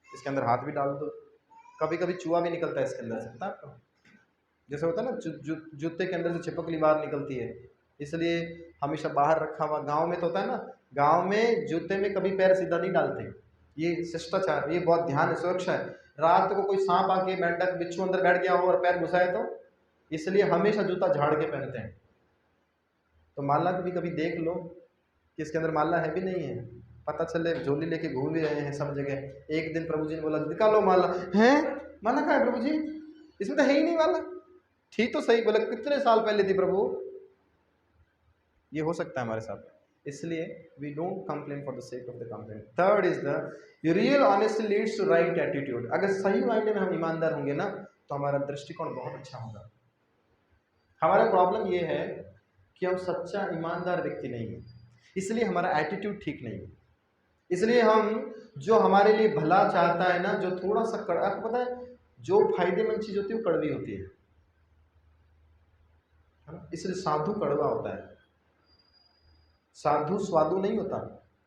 इसके अंदर हाथ भी डाल दो। कभी कभी चूहा भी निकलता है इसके अंदर से, पता है आपको? जैसे होता है ना जूते के अंदर से छिपकली बाहर निकलती है, इसलिए हमेशा बाहर रखा हुआ। गांव में तो होता है ना, गांव में जूते में कभी पैर सीधा नहीं डालते, ये शिष्टाचार, ये बहुत ध्यान है, सुरक्षा है। रात को कोई सांप आके मेंढक बिच्छू अंदर बैठ गया हो और पैर घुसाए तो, इसलिए हमेशा जूता झाड़ के पहनते हैं। तो माला कभी कभी देख लो कि इसके अंदर माला है भी नहीं है, पता चले झोली लेके घूम भी रहे हैं सब जगह। एक दिन प्रभु जी ने बोला निकालो माला, है माला कहाँ है प्रभु जी, इसमें तो है ही नहीं माला। ठीक तो सही, बोला कितने साल पहले थी प्रभु। ये हो सकता है हमारे साथ, इसलिए we don't complain for the sake of the complain. Third is the real honesty leads to right attitude. अगर सही मायने में हम ईमानदार होंगे ना तो हमारा दृष्टिकोण बहुत अच्छा होगा। हमारा प्रॉब्लम ये है कि हम सच्चा ईमानदार व्यक्ति नहीं है, इसलिए हमारा एटीट्यूड ठीक नहीं है। इसलिए हम जो हमारे लिए भला चाहता है ना, जो थोड़ा सा कड़वा, आपको पता है जो फायदेमंद चीज होती है वो कड़वी होती है ना? इसलिए साधु कड़वा होता है, साधु स्वादु नहीं होता,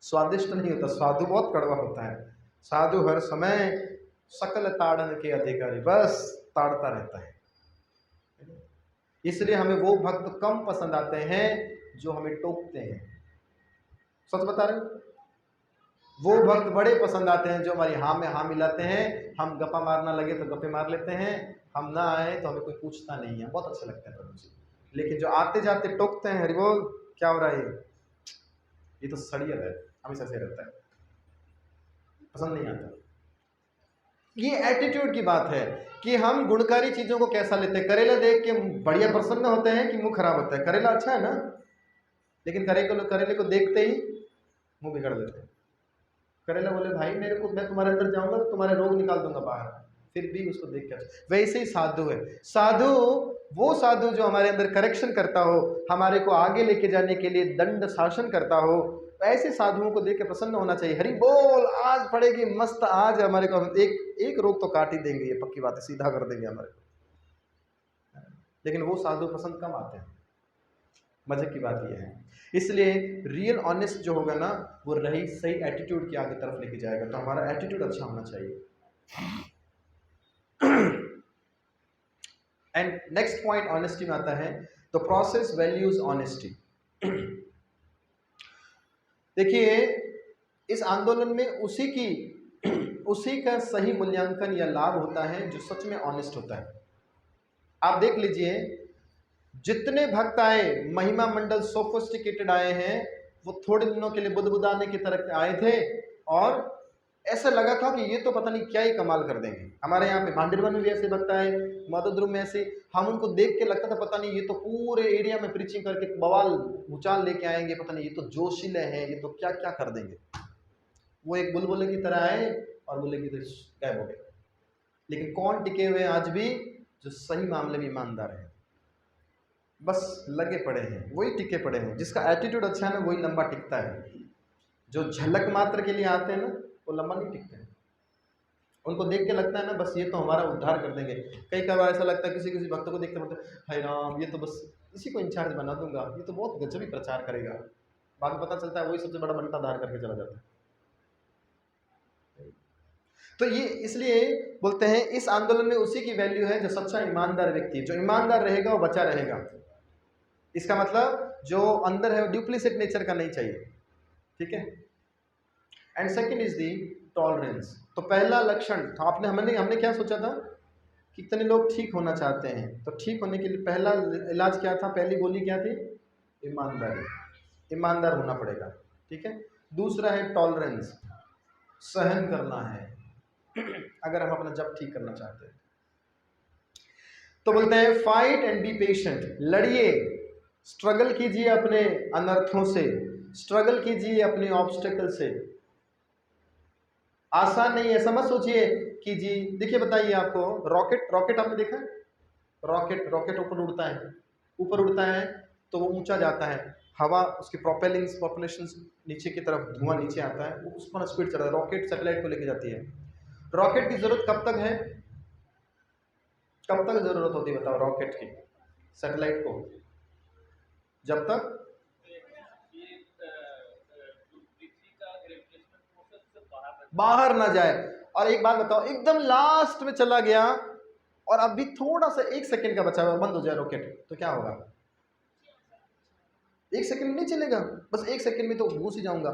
स्वादिष्ट नहीं होता, साधु बहुत कड़वा होता है। साधु हर समय सकल ताड़न के अधिकारी, बस ताड़ता रहता है। इसलिए हमें वो भक्त कम पसंद आते हैं जो हमें टोकते हैं, सच बता रहे हैं। वो भक्त बड़े पसंद आते हैं जो हमारी हाँ में हाँ मिलाते हैं, हम गप्पा मारना लगे तो गप्पे मार लेते हैं, हम ना आए तो हमें कोई पूछता नहीं है, बहुत अच्छा लगता है प्रभु जी। लेकिन जो आते जाते टोकते हैं, हरि बोल क्या हो रहा है, ये तो सड़ियल है, हमेशा से रहता है, पसंद नहीं आता। ये एटीट्यूड की बात है कि हम गुणकारी चीजों को कैसा लेते हैं। करेला देख के बढ़िया प्रसन्न होते हैं कि मुंह खराब होता है, करेला अच्छा है ना, लेकिन करेले को देखते ही मुंह बिगड़ देते हैं। करेला बोले भाई मेरे को, मैं तुम्हारे अंदर जाऊंगा तो तुम्हारे रोग निकाल दूंगा बाहर, फिर भी उसको देख कर। वैसे ही साधु है, साधु वो साधु जो हमारे अंदर करेक्शन करता हो, हमारे को आगे लेके जाने के लिए दंड शासन करता हो, ऐसे साधुओं को देख के प्रसन्न होना चाहिए। हरि बोल आज पड़ेगी मस्त, आज हमारे को एक रोग तो काट ही देंगे, ये पक्की बात है, सीधा कर देंगे हमारे को। लेकिन वो साधु पसंद कम आते हैं, मजे की बात यह है। इसलिए रियल ऑनेस्ट जो होगा ना वो रही सही एटीट्यूड की आगे तरफ लेके जाएगा। तो हमारा एटीट्यूड अच्छा होना चाहिए। एंड नेक्स्ट पॉइंट ऑनेस्टी में आता है, द प्रोसेस वैल्यूज ऑनेस्टी। देखिए इस आंदोलन में उसी का सही मूल्यांकन या लाभ होता है जो सच में ऑनेस्ट होता है। आप देख लीजिए जितने भक्त आए, महिमा मंडल सोफिस्टिकेटेड आए हैं, वो थोड़े दिनों के लिए बुदबुदाने की तरफ आए थे और ऐसा लगा था कि ये तो पता नहीं क्या ही कमाल कर देंगे। हमारे यहाँ पे भांडिरवन में भी ऐसे भक्त आए, मदोद्रुम में ऐसे, हम उनको देख के लगता था पता नहीं ये तो पूरे एरिया में प्रीचिंग करके बवाल भूचाल लेके आएंगे, पता नहीं ये तो जोशीले हैं, ये तो क्या क्या कर देंगे। वो एक बुलबुले की तरह आए और बोले कि गायब हो गए। लेकिन कौन टिके हुए आज भी, जो सही मामले में ईमानदार है, बस लगे पड़े हैं, वही टिके पड़े हैं। जिसका एटीट्यूड अच्छा है ना वही लंबा टिकता है। जो झलक मात्र के लिए आते हैं ना वो लंबा नहीं टिकते हैं। उनको देख के लगता है ना बस ये तो हमारा उद्धार कर देंगे। कई बार ऐसा लगता है किसी भक्त को देखते बोलते हाय राम, ये तो बस इसी को इंचार्ज बना दूंगा, ये तो बहुत गजबी प्रचार करेगा। बाद में पता चलता है वही सबसे बड़ा बंटा धार करके चला जाता है। तो ये इसलिए बोलते हैं इस आंदोलन में उसी की वैल्यू है जो सच्चा ईमानदार व्यक्ति, जो ईमानदार रहेगा वो बचा रहेगा। इसका मतलब जो अंदर है वो ड्यूप्लिसिट नेचर का नहीं चाहिए, ठीक है। And second is the tolerance. तो पहला लक्षण था हमने क्या सोचा था, कितने लोग ठीक होना चाहते हैं, तो ठीक होने के लिए पहला इलाज क्या था, पहली गोली क्या थी, ईमानदारी, ईमानदार होना पड़ेगा, ठीक है। दूसरा है टॉलरेंस, सहन करना है अगर हम अपना जब ठीक करना चाहते हैं। तो बोलते हैं फाइट एंड बी पेशेंट, लड़िए, स्ट्रगल कीजिए अपने अनर्थों से, स्ट्रगल कीजिए अपने ऑब्स्टेकल से। आसान नहीं है, समझ सोचिए कि जी देखिए बताइए आपको, रॉकेट आपने देखा है, रॉकेट ऊपर उड़ता है तो वो ऊंचा जाता है, हवा उसकी प्रोपेलिंग्स पॉपुलेशन नीचे की तरफ, धुआं नीचे आता है, वो उस पर स्पीड चल रहा है, रॉकेट सैटेलाइट को लेके जाती है। रॉकेट की जरूरत कब तक है, कब तक जरूरत होती है बताओ रॉकेट की, सैटेलाइट को? जब तक बाहर ना जाए। और एक बात बताओ, एकदम लास्ट में चला गया और अभी थोड़ा सा 1 सेकंड का बचा हुआ, बंद हो जाए रॉकेट, तो क्या होगा? 1 सेकंड नहीं चलेगा, बस 1 सेकंड में तो घुस ही जाऊंगा।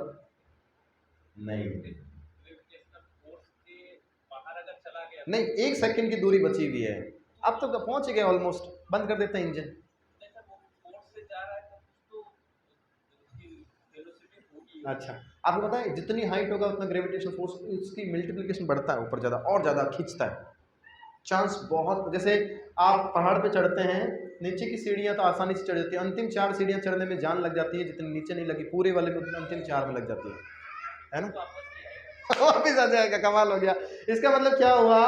नहीं नहीं, 1 सेकंड की दूरी बची हुई है, अब तो पहुंच गए ऑलमोस्ट, बंद कर देते हैं इंजन। अच्छा, आपको पता है जितनी हाइट होगा उतना ग्रेविटेशन फोर्स उसकी मल्टीप्लिकेशन बढ़ता है, ऊपर ज़्यादा और ज़्यादा खींचता है, चांस बहुत। जैसे आप पहाड़ पे चढ़ते हैं, नीचे की सीढ़ियाँ तो आसानी से चढ़ जाती है, अंतिम 4 सीढ़ियाँ चढ़ने में जान लग जाती है, जितनी नीचे नहीं लगी पूरे वाले में अंतिम 4 में लग जाती है ना। वापिस आ जाएगा, कमाल हो गया। इसका मतलब क्या हुआ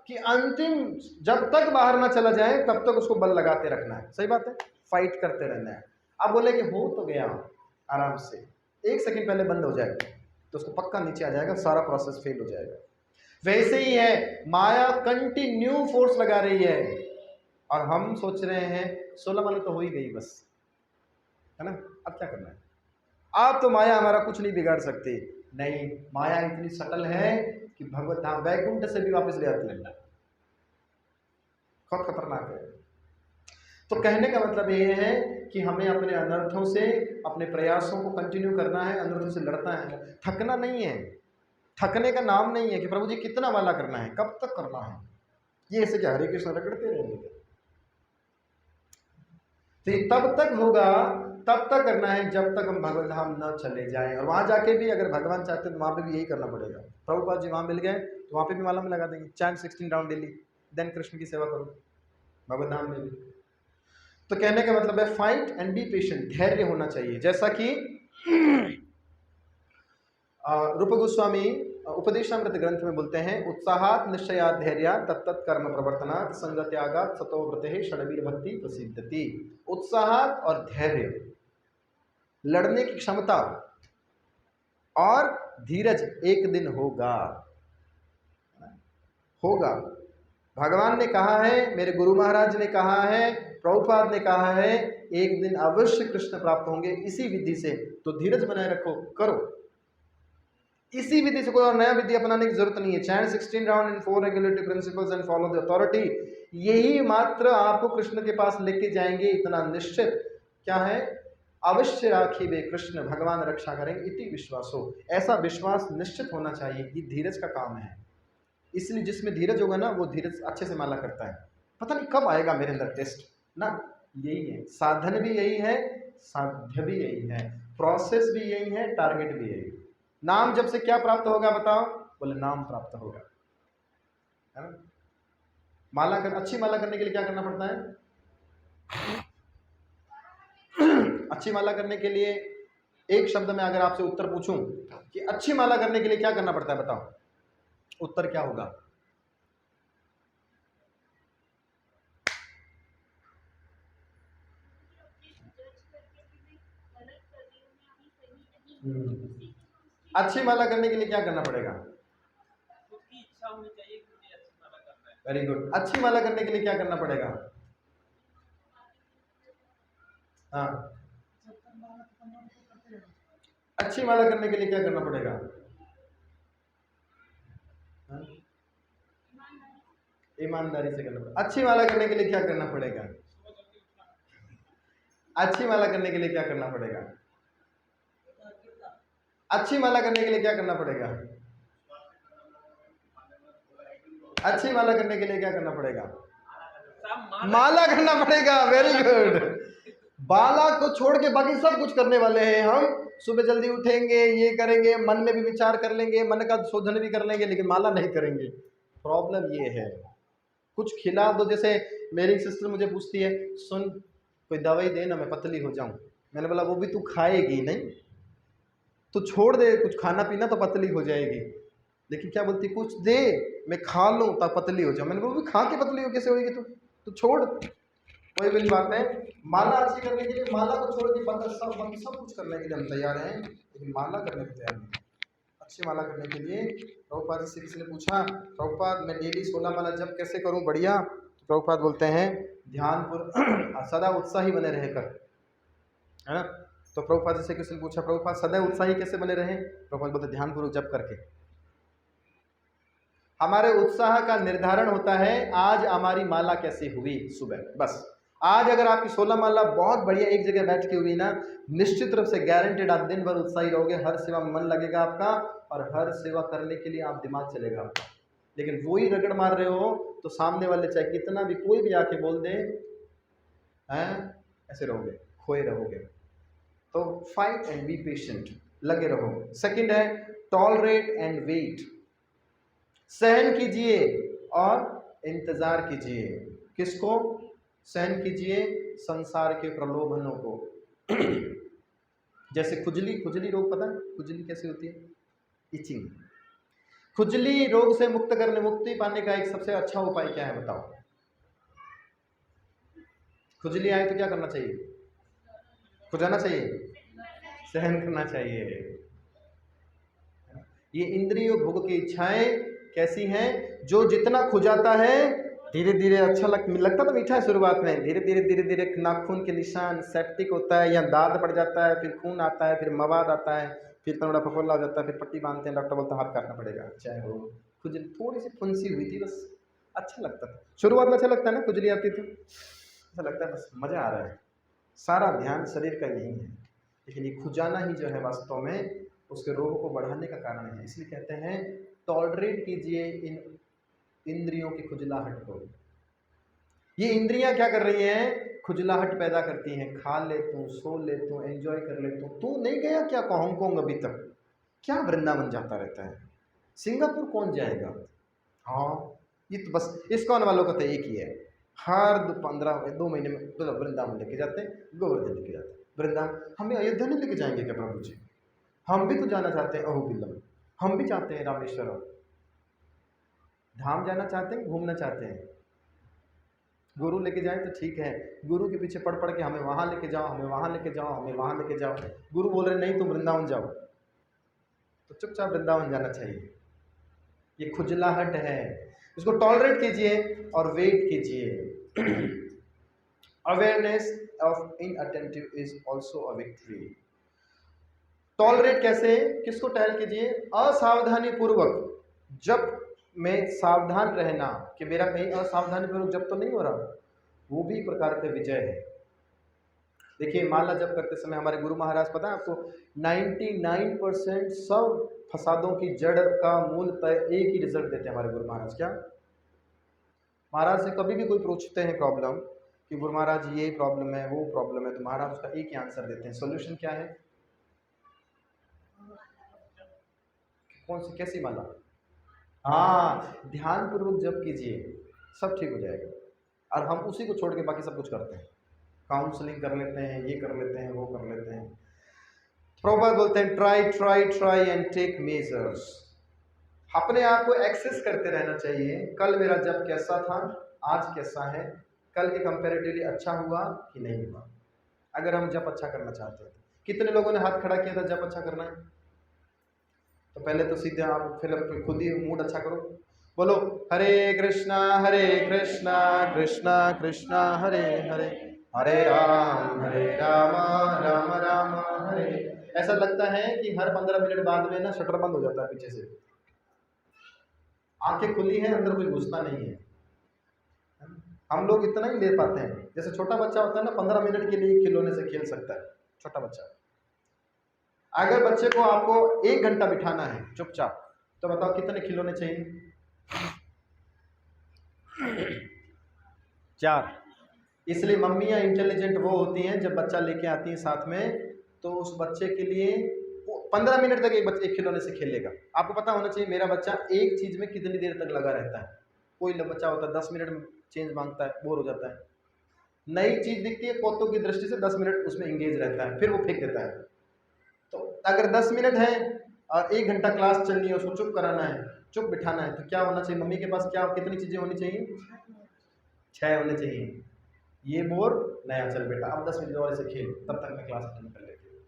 कि अंतिम जब तक बाहर ना चला जाए तब तक उसको बल लगाते रखना है, सही बात है, फाइट करते रहना है। आप बोले कि हो तो गया आराम से, 1 सेकंड पहले बंद हो जाए तो उसको पक्का नीचे आ जाएगा, सारा प्रोसेस फेल हो जाएगा। वैसे ही है, माया कंटिन्यू फोर्स लगा रही है और हम सोच रहे हैं 16 वाली तो हो ही गई बस, है ना, अब क्या करना है? आप तो माया हमारा कुछ नहीं बिगाड़ सकती। नहीं, माया इतनी सटल है कि भगवत धाम वैकुंठ से भी वापस ले आती है, बहुत खतरनाक है। तो कहने का मतलब ये है कि हमें अपने अनर्थों से, अपने प्रयासों को कंटिन्यू करना है, अनर्थों से लड़ना है, थकना नहीं है। थकने का नाम नहीं है कि प्रभु जी कितना वाला करना है, कब तक करना है, ये ऐसे क्या हरे कृष्ण रगड़ते रहेंगे? तो ये तब तक होगा, तब तक करना है जब तक हम भगवत धाम न चले जाएं। और वहां जाके भी अगर भगवान चाहते तो वहां पे भी यही करना पड़ेगा। प्रभुपाद जी वहां मिल गए तो वहां पे भी माला में लगा देंगे, chant 16 round daily, then Krishna की सेवा करो भगवत धाम में भी। तो कहने का मतलब है फाइट एंड बी पेशेंट, धैर्य होना चाहिए। जैसा कि रूप गोस्वामी उपदेशामृत ग्रंथ में बोलते हैं, उत्साहात निश्चयात धैर्य तत्त कर्म प्रवर्तनात् संगत्यागात् सतो व्रते षड्वीर भक्ति प्रसिद्धति। उत्साहात और धैर्य, लड़ने की क्षमता और धीरज एक दिन होगा, होगा। भगवान ने कहा है, मेरे गुरु महाराज ने कहा है, प्रभुपाद ने कहा है, एक दिन अवश्य कृष्ण प्राप्त होंगे इसी विधि से। तो धीरज बनाए रखो, करो इसी विधि से, कोई और नया विधि अपनाने की जरूरत नहीं है। Chant 16 round in 4 regulatory principles and follow the authority, यही मात्र आपको कृष्ण के पास लेके जाएंगे, इतना निश्चित। क्या है? अवश्य राखी वे कृष्ण, भगवान रक्षा करेंगे, इति विश्वासो, ऐसा विश्वास निश्चित होना चाहिए। ये धीरज का काम है, इसलिए जिसमें धीरज होगा ना वो धीरज अच्छे से माला करता है। पता नहीं कब आएगा मेरे अंदर टेस्ट ना, यही है साधन भी, यही है साध्य भी, यही है प्रोसेस भी, यही है टारगेट भी, यही। नाम जब से क्या प्राप्त होगा बताओ? बोले नाम प्राप्त होगा, है ना। माला कर, अच्छी माला करने के लिए क्या करना पड़ता है? अच्छी माला करने के लिए एक शब्द में अगर आपसे उत्तर पूछूं कि अच्छी माला करने के लिए क्या करना पड़ता है, बताओ उत्तर क्या होगा? अच्छी माला करने के लिए क्या करना पड़ेगा? Very good. अच्छी माला करने के लिए क्या करना पड़ेगा? हाँ, अच्छी माला करने के लिए क्या करना पड़ेगा? हाँ? ईमानदारी से करना पड़ेगा। अच्छी माला करने के लिए क्या करना पड़ेगा? अच्छी माला करने के लिए क्या करना पड़ेगा? अच्छी माला करने के लिए क्या करना पड़ेगा? अच्छी माला करने के लिए क्या करना पड़ेगा? माला करना पड़ेगा। Very good. बाला को छोड़ के बाकी सब कुछ करने वाले हैं हम। सुबह जल्दी उठेंगे, ये करेंगे, मन में भी विचार कर लेंगे, मन का शोधन भी कर लेंगे, लेकिन माला नहीं करेंगे। प्रॉब्लम ये है, कुछ खिला दो। जैसे मेरी सिस्टर मुझे पूछती है, सुन कोई दवाई दे ना, मैं पतली हो जाऊं। मैंने बोला वो भी तू खाएगी नहीं, तो छोड़ दे कुछ खाना पीना तो पतली हो जाएगी। लेकिन क्या बोलती, कुछ दे मैं खा लूँ तब पतली हो जाऊँ। मैंने बोला वो भी खा के पतली हो कैसे होगी? तो छोड़। वही वाली बात है, माला अच्छी करने के लिए माला को छोड़ के बाकी सब कुछ करने के लिए हम तैयार हैं, लेकिन माला करने को तैयार नहीं। अच्छी माला करने के लिए प्रभुपाद जी से किसी ने पूछा, प्रभुपाद मैं डेली 16 माला जप कैसे करूं? बढ़िया। तो प्रभुपाद बोलते हैं ध्यान सदा उत्साही बने रहकर, है ना। तो प्रभुपाद जी से किसी ने पूछा, प्रभुपाद सदा उत्साही कैसे बने रहें? प्रभुपाद बोलते ध्यानपूर्वक जप करके। हमारे उत्साह का निर्धारण होता है आज हमारी माला कैसी हुई सुबह, बस। आज अगर आपकी 16 माला बहुत बढ़िया एक जगह बैठ के हुई ना, निश्चित रूप से गारंटेड आप दिन भर उत्साही रहोगे, हर सेवा में मन लगेगा आपका और हर सेवा करने के लिए आप दिमाग चलेगा आपका। लेकिन वो ही रगड़ मार रहे हो तो सामने वाले चाहे कितना भी कोई भी आके बोल दे, हैं, ऐसे रहोगे, खोए रहोगे। तो फाइट एंड बी पेशेंट, लगे रहो। सेकंड है टॉलरेट एंड वेट, सहन कीजिए और इंतजार कीजिए। किसको सहन कीजिए? संसार के प्रलोभनों को। जैसे खुजली रोग, पता है खुजली कैसे होती है? इचिंग। खुजली रोग से मुक्ति पाने का एक सबसे अच्छा उपाय क्या है बताओ? खुजली आए तो क्या करना चाहिए? खुजाना चाहिए, सहन करना चाहिए। ये इंद्रियों भोग की इच्छाएं कैसी हैं? जो जितना खुजाता है धीरे धीरे अच्छा लगता तो मीठा है शुरुआत में, धीरे धीरे नाखून के निशान सेप्टिक होता है, या दाद पड़ जाता है, फिर खून आता है, फिर मवाद आता है, फिर थोड़ा फफोला हो जाता है, फिर पट्टी बांधते हैं, डॉक्टर बोलता है हाथ काटना पड़ेगा। चाहे हो खुजली थोड़ी सी फुंसी हुई थी बस, अच्छा लगता था शुरुआत में, अच्छा लगता है ना खुजली आती तो ऐसा लगता है बस मज़ा आ रहा है, सारा ध्यान शरीर का यही है। लेकिन ये खुजाना ही जो है वास्तव में उसके रोग को बढ़ाने का कारण है। इसलिए कहते हैं टॉलरेट कीजिए इन इंद्रियों की खुजलाहट को। ये इंद्रियां क्या कर रही हैं? खुजलाहट पैदा करती हैं। खा लेता हूँ, सो लेता हूँ, एंजॉय कर लेता हूँ। तू नहीं गया क्या हांगकांग अभी तक? क्या वृंदावन जाता रहता है? सिंगापुर कौन जाएगा? हाँ, ये तो बस इस्कॉन वालों का तो एक ही है, हर 2 महीने में तो वृंदावन लेके जाते हैं, गोवर्धन लेके जाते हैं। वृंदावन हमें अयोध्या नहीं लेके जाएंगे क्या प्रभु जी? हम भी तो जाना चाहते हैं अहोबिलम, हम भी चाहते हैं रामेश्वरम, धाम जाना चाहते हैं, घूमना चाहते हैं। गुरु लेके जाए तो ठीक है, गुरु के पीछे पढ़ के हमें वहाँ लेके जाओ, हमें वहाँ लेके जाओ, हमें वहाँ लेके जाओ। गुरु बोल रहे नहीं तुम वृंदावन जाओ, तो चुपचाप वृंदावन जाना चाहिए। ये खुजलाहट है, इसको टॉलरेट कीजिए और वेट कीजिए। Awareness of inattentive is also a victory. Tolerate कैसे? किसको टहल कीजिए? असावधानी पूर्वक जब में सावधान रहना कि मेरा कहीं असावधानी पूर्वक जब तो नहीं हो रहा, वो भी प्रकार का विजय है। देखिए माला जप करते समय हमारे गुरु महाराज, पता है आपको, 99% सब फसादों की जड़ का मूल तय एक ही रिजल्ट देते हैं हमारे गुरु महाराज। क्या? महाराज से कभी भी कोई पूछते हैं प्रॉब्लम कि गुरु महाराज ये प्रॉब्लम है, वो प्रॉब्लम है, तो महाराज उसका एक ही आंसर देते हैं। सोल्यूशन क्या है? कौन सी, कैसी माला? हाँ, ध्यान पूर्वक जप कीजिए, सब ठीक हो जाएगा। और हम उसी को छोड़ के बाकी सब कुछ करते हैं, काउंसलिंग कर लेते हैं, ये कर लेते हैं, वो कर लेते हैं। प्रभुपाद बोलते हैं ट्राई एंड टेक मेजर्स। अपने आप को एक्सेस करते रहना चाहिए। कल मेरा जप कैसा था, आज कैसा है, कल के कंपैरेटिवली अच्छा हुआ कि नहीं हुआ। अगर हम जप अच्छा करना चाहते हैं, कितने लोगों ने हाथ खड़ा किया था जप अच्छा करना है? तो पहले तो सीधे आप फिर खुद ही मूड अच्छा करो, बोलो हरे कृष्णा कृष्णा कृष्णा हरे हरे, हरे राम राम राम हरे। ऐसा लगता है कि हर 15 मिनट बाद में ना शटर बंद हो जाता है पीछे से, आंखें खुली हैं, अंदर कोई घुसता नहीं है। हम लोग इतना ही ले पाते हैं। जैसे छोटा बच्चा होता है ना, 15 मिनट के लिए खिलौने से खेल सकता है छोटा बच्चा। अगर बच्चे को आपको 1 घंटा बिठाना है चुपचाप, तो बताओ कितने खिलौने चाहिए? 4। इसलिए मम्मियाँ इंटेलिजेंट वो होती हैं जब बच्चा लेके आती हैं साथ में, तो उस बच्चे के लिए 15 मिनट तक एक खिलौने से खेलेगा। आपको पता होना चाहिए मेरा बच्चा एक चीज़ में कितनी देर तक लगा रहता है। कोई बच्चा होता है 10 मिनट में चेंज मांगता है, बोर हो जाता है। नई चीज़ दिखती है कौतुक की दृष्टि से 10 मिनट उसमें इंगेज रहता है, फिर वो फेंक देता है। तो अगर 10 मिनट है और 1 घंटा क्लास चलनी है, उसको चुप कराना है, चुप बिठाना है, तो क्या होना चाहिए? मम्मी के पास क्या कितनी चीज़ें होनी चाहिए? 6 होने चाहिए। ये बोर, नया चल बेटा अब 10 मिनट और ऐसे खेल, तब तक मैं क्लास अटेंड कर लेती हूँ।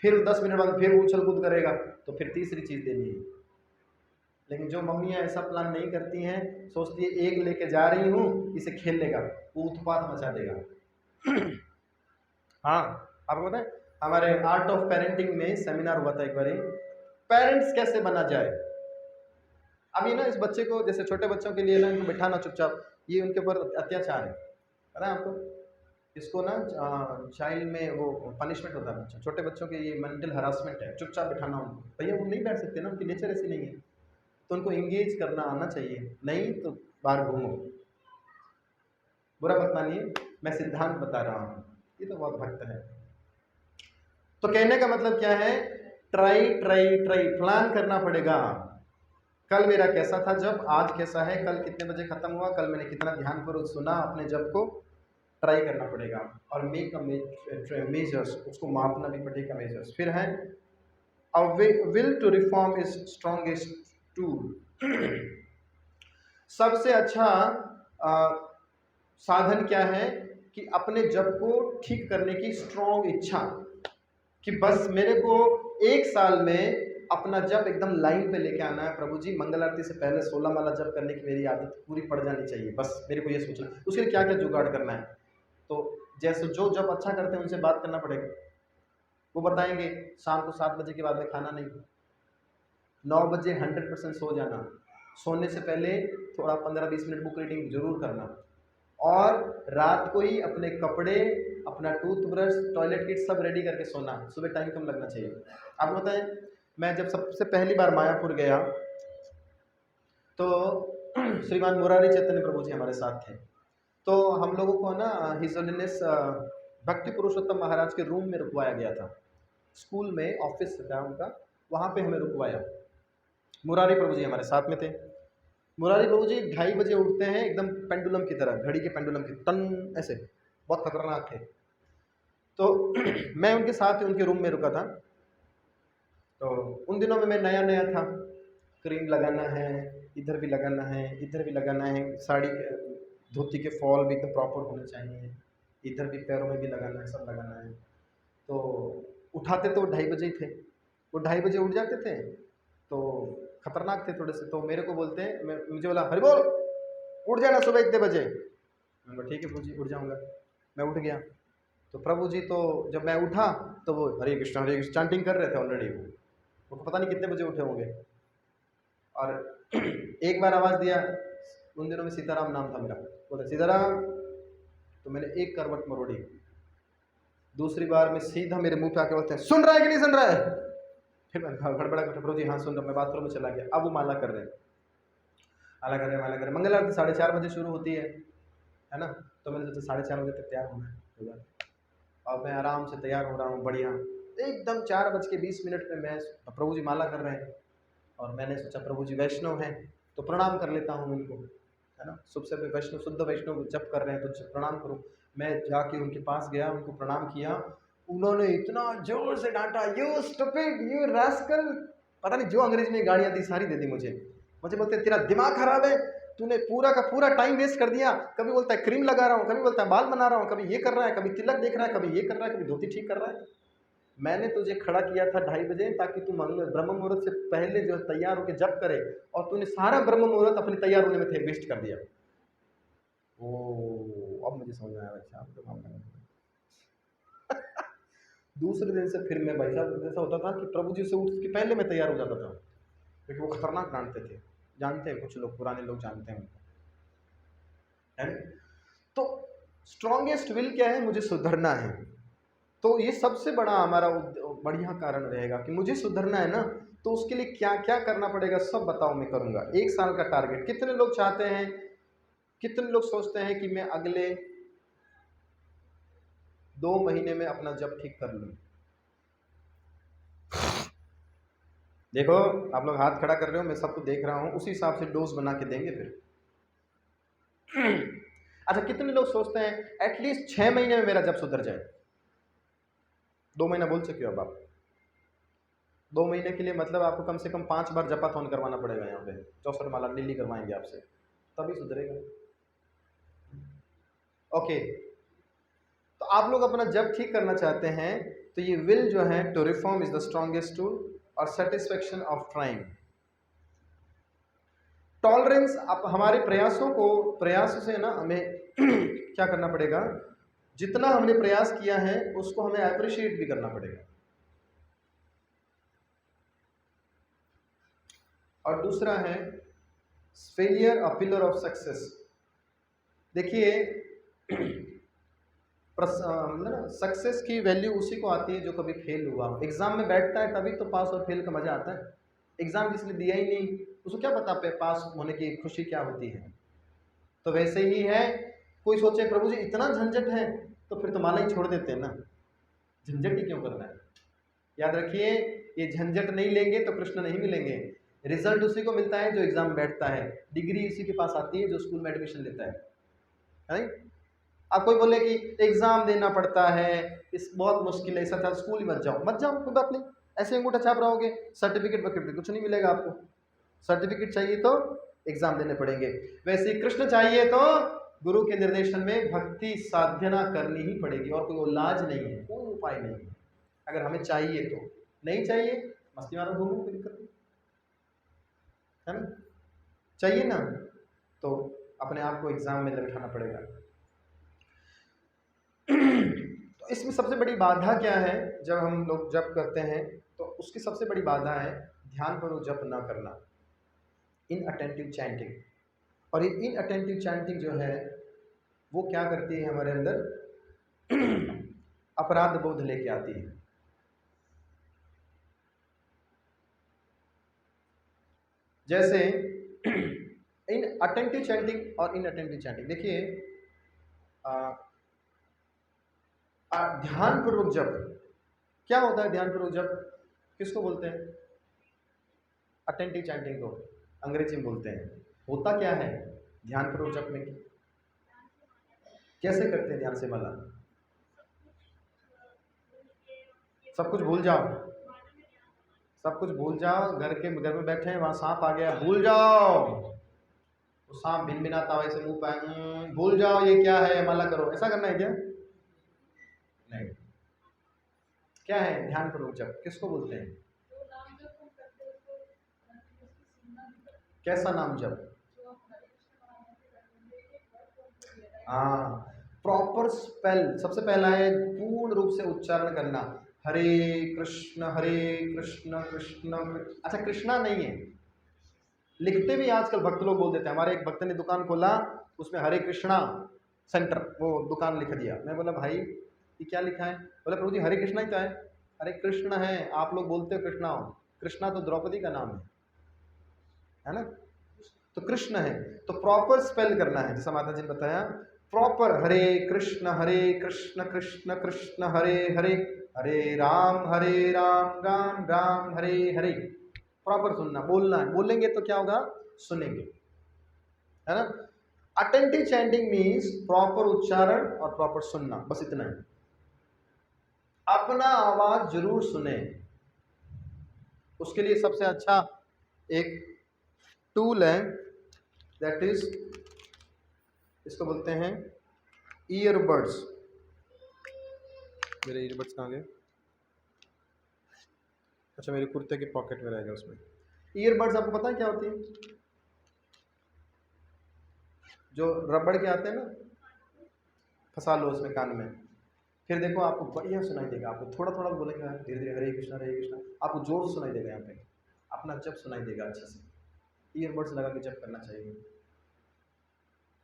फिर 10 मिनट बाद फिर उछल कूद करेगा, तो फिर तीसरी चीज़ देनी है। लेकिन जो मम्मियाँ ऐसा प्लान नहीं करती हैं, सोचती है एक लेके जा रही हूँ, इसे खेल लेगा, वो उत्पात मचा देगा। हाँ, आपको पता है हमारे आर्ट ऑफ पेरेंटिंग में सेमिनार हुआ था एक बार, पेरेंट्स कैसे बना जाए। अभी ना इस बच्चे को, जैसे छोटे बच्चों के लिए ना इनको बिठाना चुपचाप, ये उनके ऊपर अत्याचार है, पता है आपको। इसको ना चाइल्ड में वो पनिशमेंट होता है, बच्चा छोटे बच्चों के ये मेंटल हरासमेंट है, चुपचाप बिठाना उनको। भैया वो नहीं बैठ सकते ना, उनकी नेचर ऐसी नहीं है, तो उनको इंगेज करना आना चाहिए, नहीं तो बाहर घूमो। बुरा मत मानिए, मैं सिद्धांत बता रहा हूँ, ये तो बहुत भक्त है। तो कहने का मतलब क्या है, ट्राई ट्राई ट्राई, प्लान करना पड़ेगा। कल मेरा कैसा था जब, आज कैसा है, कल कितने बजे खत्म हुआ, कल मैंने कितना ध्यानपूर्वक सुना अपने जब को, ट्राई करना पड़ेगा। और मेक अ मेजर्स, उसको मापना भी पड़ेगा, मेजर्स। फिर है a will to reform is strongest tool. सबसे अच्छा साधन क्या है कि अपने जप को ठीक करने की स्ट्रॉन्ग इच्छा, कि बस मेरे को एक साल में अपना जप एकदम लाइन पे लेके आना है। प्रभु जी मंगल आरती से पहले 16 माला जप करने की मेरी आदत पूरी पड़ जानी चाहिए, बस मेरे को ये सोचना। उसके लिए क्या क्या जुगाड़ करना है, तो जैसे जो जप अच्छा करते हैं उनसे बात करना पड़ेगा, वो बताएंगे शाम को 7 बजे के बाद में खाना नहीं, 9 बजे 100% सो जाना, सोने से पहले थोड़ा 15-20 मिनट बुक रीडिंग जरूर करना, और रात को ही अपने कपड़े, अपना टूथब्रश, टॉयलेट किट सब रेडी करके सोना, सुबह टाइम कम लगना चाहिए। आपको बताएं, मैं जब सबसे पहली बार मायापुर गया तो श्रीमान मुरारी चैतन्य प्रभु जी हमारे साथ थे। तो हम लोगों को ना हिज होलीनेस भक्ति पुरुषोत्तम महाराज के रूम में रुकवाया गया था, स्कूल में ऑफिस था उनका, वहाँ पे हमें रुकवाया। मुरारी प्रभु जी हमारे साथ में थे। मुरारी प्रभु जी 2:30 बजे उठते हैं, एकदम पेंडुलम की तरह, घड़ी के पेंडुलम की टन ऐसे, बहुत खतरनाक थे। तो मैं उनके साथ उनके रूम में रुका था। तो उन दिनों में मैं नया नया था, क्रीम लगाना है, इधर भी लगाना है, इधर भी लगाना है, साड़ी धोती के फॉल भी एकदम प्रॉपर होने चाहिए, इधर भी पैरों में भी लगाना है, सब लगाना है। तो उठाते तो 2:30 बजे ही थे, वो 2:30 बजे उठ जाते थे, तो खतरनाक थे थोड़े से। तो मेरे को बोलते हैं, मुझे बोला हरि बोल उठ जाना सुबह इतने बजे। मैं बोला ठीक है प्रभु जी उठ जाऊँगा। मैं उठ गया, तो प्रभु जी तो जब मैं उठा तो वो हरे कृष्ण चांटिंग कर रहे थे ऑलरेडी, वो पता नहीं कितने बजे उठे होंगे। और एक बार आवाज़ दिया, उन दिनों में सीताराम नाम था मेरा, बोलते सीताराम, तो मैंने एक करवट मरोड़ी। दूसरी बार में सीधा मेरे मुंह पे आके बोलते हैं सुन रहा है कि नहीं सुन रहा है। फिर मैं गड़बड़ा कर प्रभु जी हाँ सुन रहा, मैं बाथरूम में चला गया। अब वो माला कर रहे हैं, माला कर रहे, माला कर रहे। मंगल आरती 4:30 बजे शुरू होती है ना, तो मैंने सोचा 4:30 बजे तक तैयार होना है। और मैं आराम से तैयार हो रहा हूँ बढ़िया, एकदम 4:20 में मैं, प्रभु जी माला कर रहे हैं, और मैंने सोचा प्रभु जी वैष्णव हैं तो प्रणाम कर लेता हूँ उनको, है ना, सबसे वैष्णव, शुद्ध वैष्णव जप कर रहे हैं तो प्रणाम करूँ। मैं जाके उनके पास गया, उनको प्रणाम किया, उन्होंने इतना जोर से डांटा, यू स्टूपिड, यू रास्कल, पता नहीं जो अंग्रेजी में गाड़ियाँ दी सारी दे दी मुझे। मुझे बोलते तेरा दिमाग खराब है, तूने पूरा का पूरा टाइम वेस्ट कर दिया। कभी बोलता है क्रीम लगा रहा हूँ, कभी बोलता है बाल बना रहा हूँ, कभी ये कर रहा है, कभी तिलक देख रहा है, कभी ये कर रहा है, कभी धोती ठीक कर रहा है। मैंने तुझे खड़ा किया था 2:30 बजे ताकि तू ब्रह्म मुहूर्त से पहले जो तैयार होकर जप करे, और तूने सारा ब्रह्म मुहूर्त अपने तैयार होने में थे वेस्ट कर दिया। ओ अब मुझे समझ में आया भाई साहब तो काम करना। दूसरे दिन से फिर मैं भाई साहब ऐसा होता था कि प्रभु जी से उठ के पहले मैं तैयार हो जाता था, क्योंकि वो खतरनाक डांटते थे, जानते हैं कुछ लोग, पुराने लोग जानते हैं उनको, है। तो स्ट्रॉन्गेस्ट विल क्या है, मुझे सुधरना है। तो ये सबसे बड़ा हमारा बढ़िया कारण रहेगा कि मुझे सुधरना है ना, तो उसके लिए क्या क्या करना पड़ेगा सब बताओ, मैं करूँगा। 1 साल का टारगेट कितने लोग चाहते हैं, कितने लोग सोचते हैं कि मैं अगले 2 महीने में अपना जप ठीक कर लूँ। देखो आप लोग हाथ खड़ा कर रहे हो, मैं सबको देख रहा हूँ, उसी हिसाब से डोज बना के देंगे फिर। अच्छा कितने लोग सोचते हैं एटलीस्ट 6 महीने में मेरा जप सुधर जाए। 2 महीना बोल चुके हो अब आप। 2 महीने के लिए मतलब आपको कम से कम 5 बार जपाथॉन करवाना पड़ेगा, यहाँ पे 64 माला डेली करवाएंगे आपसे, तभी सुधरेगा। ओके, तो आप लोग अपना जप ठीक करना चाहते हैं तो ये विल जो है to reform is the strongest tool, और सेटिस्फेक्शन ऑफ ट्राइंग। टॉलरेंस, आप हमारे प्रयासों से ना हमें क्या करना पड़ेगा, जितना हमने प्रयास किया है उसको हमें अप्रिशिएट भी करना पड़ेगा। और दूसरा है failure a pillar of success. देखिए सक्सेस की वैल्यू उसी को आती है जो कभी फेल हुआ। एग्जाम में बैठता है तभी तो पास और फेल का मजा आता है। एग्जाम जिसने दिया ही नहीं उसको क्या पता पास होने की खुशी क्या होती है। तो वैसे ही है, कोई सोचे प्रभु जी इतना झंझट है तो फिर तो माला ही छोड़ देते हैं ना, झंझट ही क्यों करना है। याद रखिए, ये झंझट नहीं लेंगे तो कृष्ण नहीं मिलेंगे। रिजल्ट उसी को मिलता है जो एग्जाम बैठता है, डिग्री उसी के पास आती है जो स्कूल में एडमिशन लेता है। अब कोई बोले कि एग्जाम देना पड़ता है, इस बहुत मुश्किल है, ऐसा था स्कूल ही मत जाओ, मत जाओ, कोई बात नहीं, ऐसे अंगूठा छाप रहोगे, सर्टिफिकेट वगैरह कुछ नहीं मिलेगा आपको। सर्टिफिकेट चाहिए तो एग्जाम देने पड़ेंगे। वैसे कृष्ण चाहिए तो गुरु के निर्देशन में भक्ति साधना करनी ही पड़ेगी, और कोई इलाज नहीं है, कोई उपाय नहीं है। अगर हमें चाहिए तो, नहीं चाहिए मस्ती मारो घूमो, कोई दिक्कत नहीं है ना। चाहिए ना तो अपने आप को एग्जाम में बैठाना पड़ेगा। तो इसमें सबसे बड़ी बाधा क्या है, जब हम लोग जप करते हैं तो उसकी सबसे बड़ी बाधा है ध्यानपूर्वक जप ना करना, इनअटेंटिव चैंटिंग। और ये इनअटेंटिव चैंटिंग जो है वो क्या करती है, हमारे अंदर अपराध बोध लेके आती है। जैसे इन अटेंटिव चैंटिंग और इनअटेंटिव चैंटिंग, देखिए ध्यानपूर्वक जप क्या होता है। ध्यानपूर्वक जप किसको बोलते हैं, अटेंटिव चैंटिंग को अंग्रेजी में बोलते हैं। होता क्या है ध्यानपूर्वक जप में, कैसे करते हैं ध्यान से माला, सब कुछ भूल जाओ, सब कुछ भूल जाओ, घर में बैठे हैं, वहां सांप आ गया, भूल जाओ, तो सांप भिनभिनाता वैसे मुंह पे, भूल जाओ ये क्या है, माला करो, ऐसा करना है क्या, नहीं। क्या है ध्यानपूर्वक जप, किसको बोलते हैं, कैसा नाम जप, हाँ प्रॉपर स्पेल। सबसे पहला है पूर्ण रूप से उच्चारण करना, हरे कृष्ण कृष्ण कृष्ण। अच्छा कृष्णा नहीं है, लिखते भी आजकल भक्त लोग बोल देते हैं। हमारे एक भक्त ने दुकान खोला, उसमें हरे कृष्णा सेंटर वो दुकान लिख दिया। मैं बोला भाई ये क्या लिखा है, बोला प्रभु जी हरे कृष्णा ही तो है। अरे कृष्ण है, आप लोग बोलते हो कृष्णा, कृष्णा तो द्रौपदी का नाम है ना, तो कृष्ण है। तो प्रॉपर स्पेल करना है, जैसा माता जी ने बताया, प्रॉपर हरे कृष्ण कृष्ण कृष्ण हरे हरे, हरे राम राम राम हरे हरे। प्रॉपर सुनना, बोलना है, बोलेंगे तो क्या होगा, सुनेंगे, है ना। अटेंटिव चैंटिंग मीन्स प्रॉपर उच्चारण और प्रॉपर सुनना, बस इतना है। अपना आवाज जरूर सुने, उसके लिए सबसे अच्छा एक टूल है, दैट इज, इसको बोलते हैं ईयरबड्स। मेरे ईयरबड्स कहाँ गए, अच्छा मेरे कुर्ते के पॉकेट में रहेगा उसमें। ईयरबड्स आपको पता है क्या होती है, जो रबड़ के आते हैं ना, फंसा लो उसमें कान में, फिर देखो आपको बढ़िया सुनाई देगा। आपको थोड़ा थोड़ा बोलेंगे धीरे धीरे हरे कृष्णा, आपको जोर से सुनाई देगा, यहाँ पे अपना जब सुनाई देगा अच्छे से। ईयरबड्स लगा के जब करना चाहिए।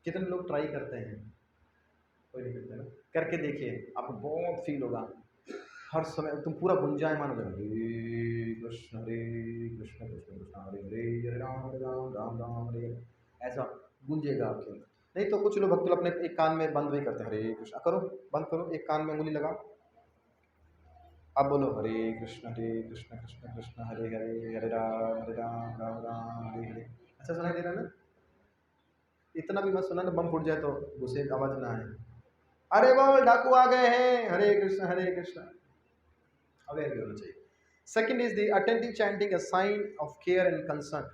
कितने लोग ट्राई करते हैं, कोई नहीं करते ना, करके देखिए आपको बहुत फील होगा। हर समय तुम पूरा गुंजायमान हो जाएगा, हरे कृष्ण कृष्ण कृष्ण हरे हरे, हरे राम राम राम हरे, ऐसा गूंजेगा आपके अंदर। नहीं तो कुछ लोग भक्त लोग अपने एक कान में बंद भी करते हैं, हरे कृष्ण करो, बंद करो, एक कान में उंगली लगाओ, अब बोलो हरे कृष्ण कृष्ण कृष्ण हरे हरे, हरे राम राम राम हरे हरे। अच्छा सुनाई दे रहा है ना, इतना भी मत सुना ना बम फूट जाए तो गुस्से आवाज ना आए, अरे बोल डाकू आ गए हैं, हरे कृष्ण अवेयर भी होना चाहिए। Second is the attentive chanting a sign of care and concern.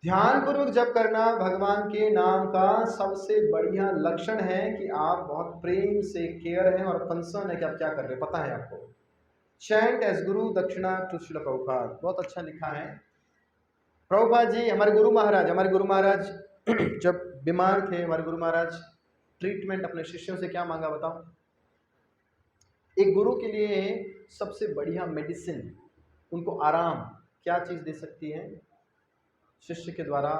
ध्यान पूर्वक जप करना भगवान के नाम का सबसे बढ़िया लक्षण है कि आप बहुत प्रेम से केयर हैं और कंसर्न है कि आप क्या कर रहे हैं, पता है आपको। चैंट एज गुरु दक्षिणा टू श्रील प्रभुपाद। बहुत अच्छा लिखा है। प्रभुपाद जी हमारे गुरु महाराज जब बीमार थे, हमारे गुरु महाराज ट्रीटमेंट अपने शिष्यों से क्या मांगा बताओ? एक गुरु के लिए सबसे बढ़िया मेडिसिन, उनको आराम क्या चीज़ दे सकती है? शिष्य के द्वारा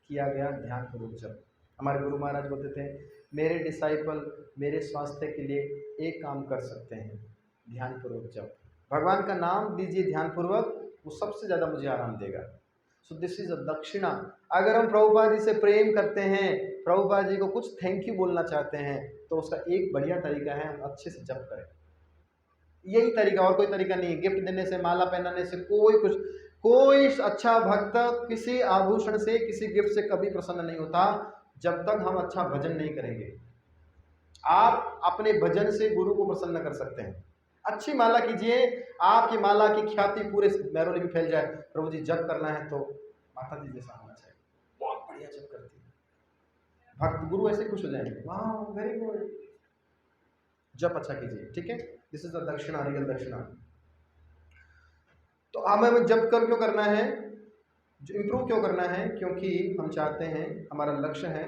किया गया ध्यान पूर्वक जप। हमारे गुरु महाराज बोलते थे, मेरे डिसाइपल मेरे स्वास्थ्य के लिए एक काम कर सकते हैं, ध्यान पूर्वक जप। भगवान का नाम दीजिए ध्यान पूर्वक, वो सबसे ज़्यादा मुझे आराम देगा। सो दिस इज अ दक्षिणा। अगर हम प्रभुपाद जी से प्रेम करते हैं, प्रभुपाद जी को कुछ थैंक यू बोलना चाहते हैं, तो उसका एक बढ़िया तरीका है हम अच्छे से जप करें। यही तरीका, और कोई तरीका नहीं। गिफ्ट देने से, माला पहनाने से कोई अच्छा भक्त किसी आभूषण से, किसी गिफ्ट से कभी प्रसन्न नहीं होता जब तक हम अच्छा भजन नहीं करेंगे। आप अपने भजन से गुरु को प्रसन्न कर सकते हैं। अच्छी माला कीजिए, आपकी माला की ख्याति पूरे मैरोली में फैल जाए। प्रभु जी जप करना है तो माता जी जैसा होना चाहिए, बहुत बढ़िया जप करती है, भक्त गुरु ऐसे खुश हो जाएंगे, वाह वेरी गुड। जप अच्छा कीजिए, ठीक है। दिस इज द दक्षिणा, रियल दक्षिणा। तो हमें जप कर क्यों करना है, जो इम्प्रूव क्यों करना है? क्योंकि हम चाहते हैं, हमारा लक्ष्य है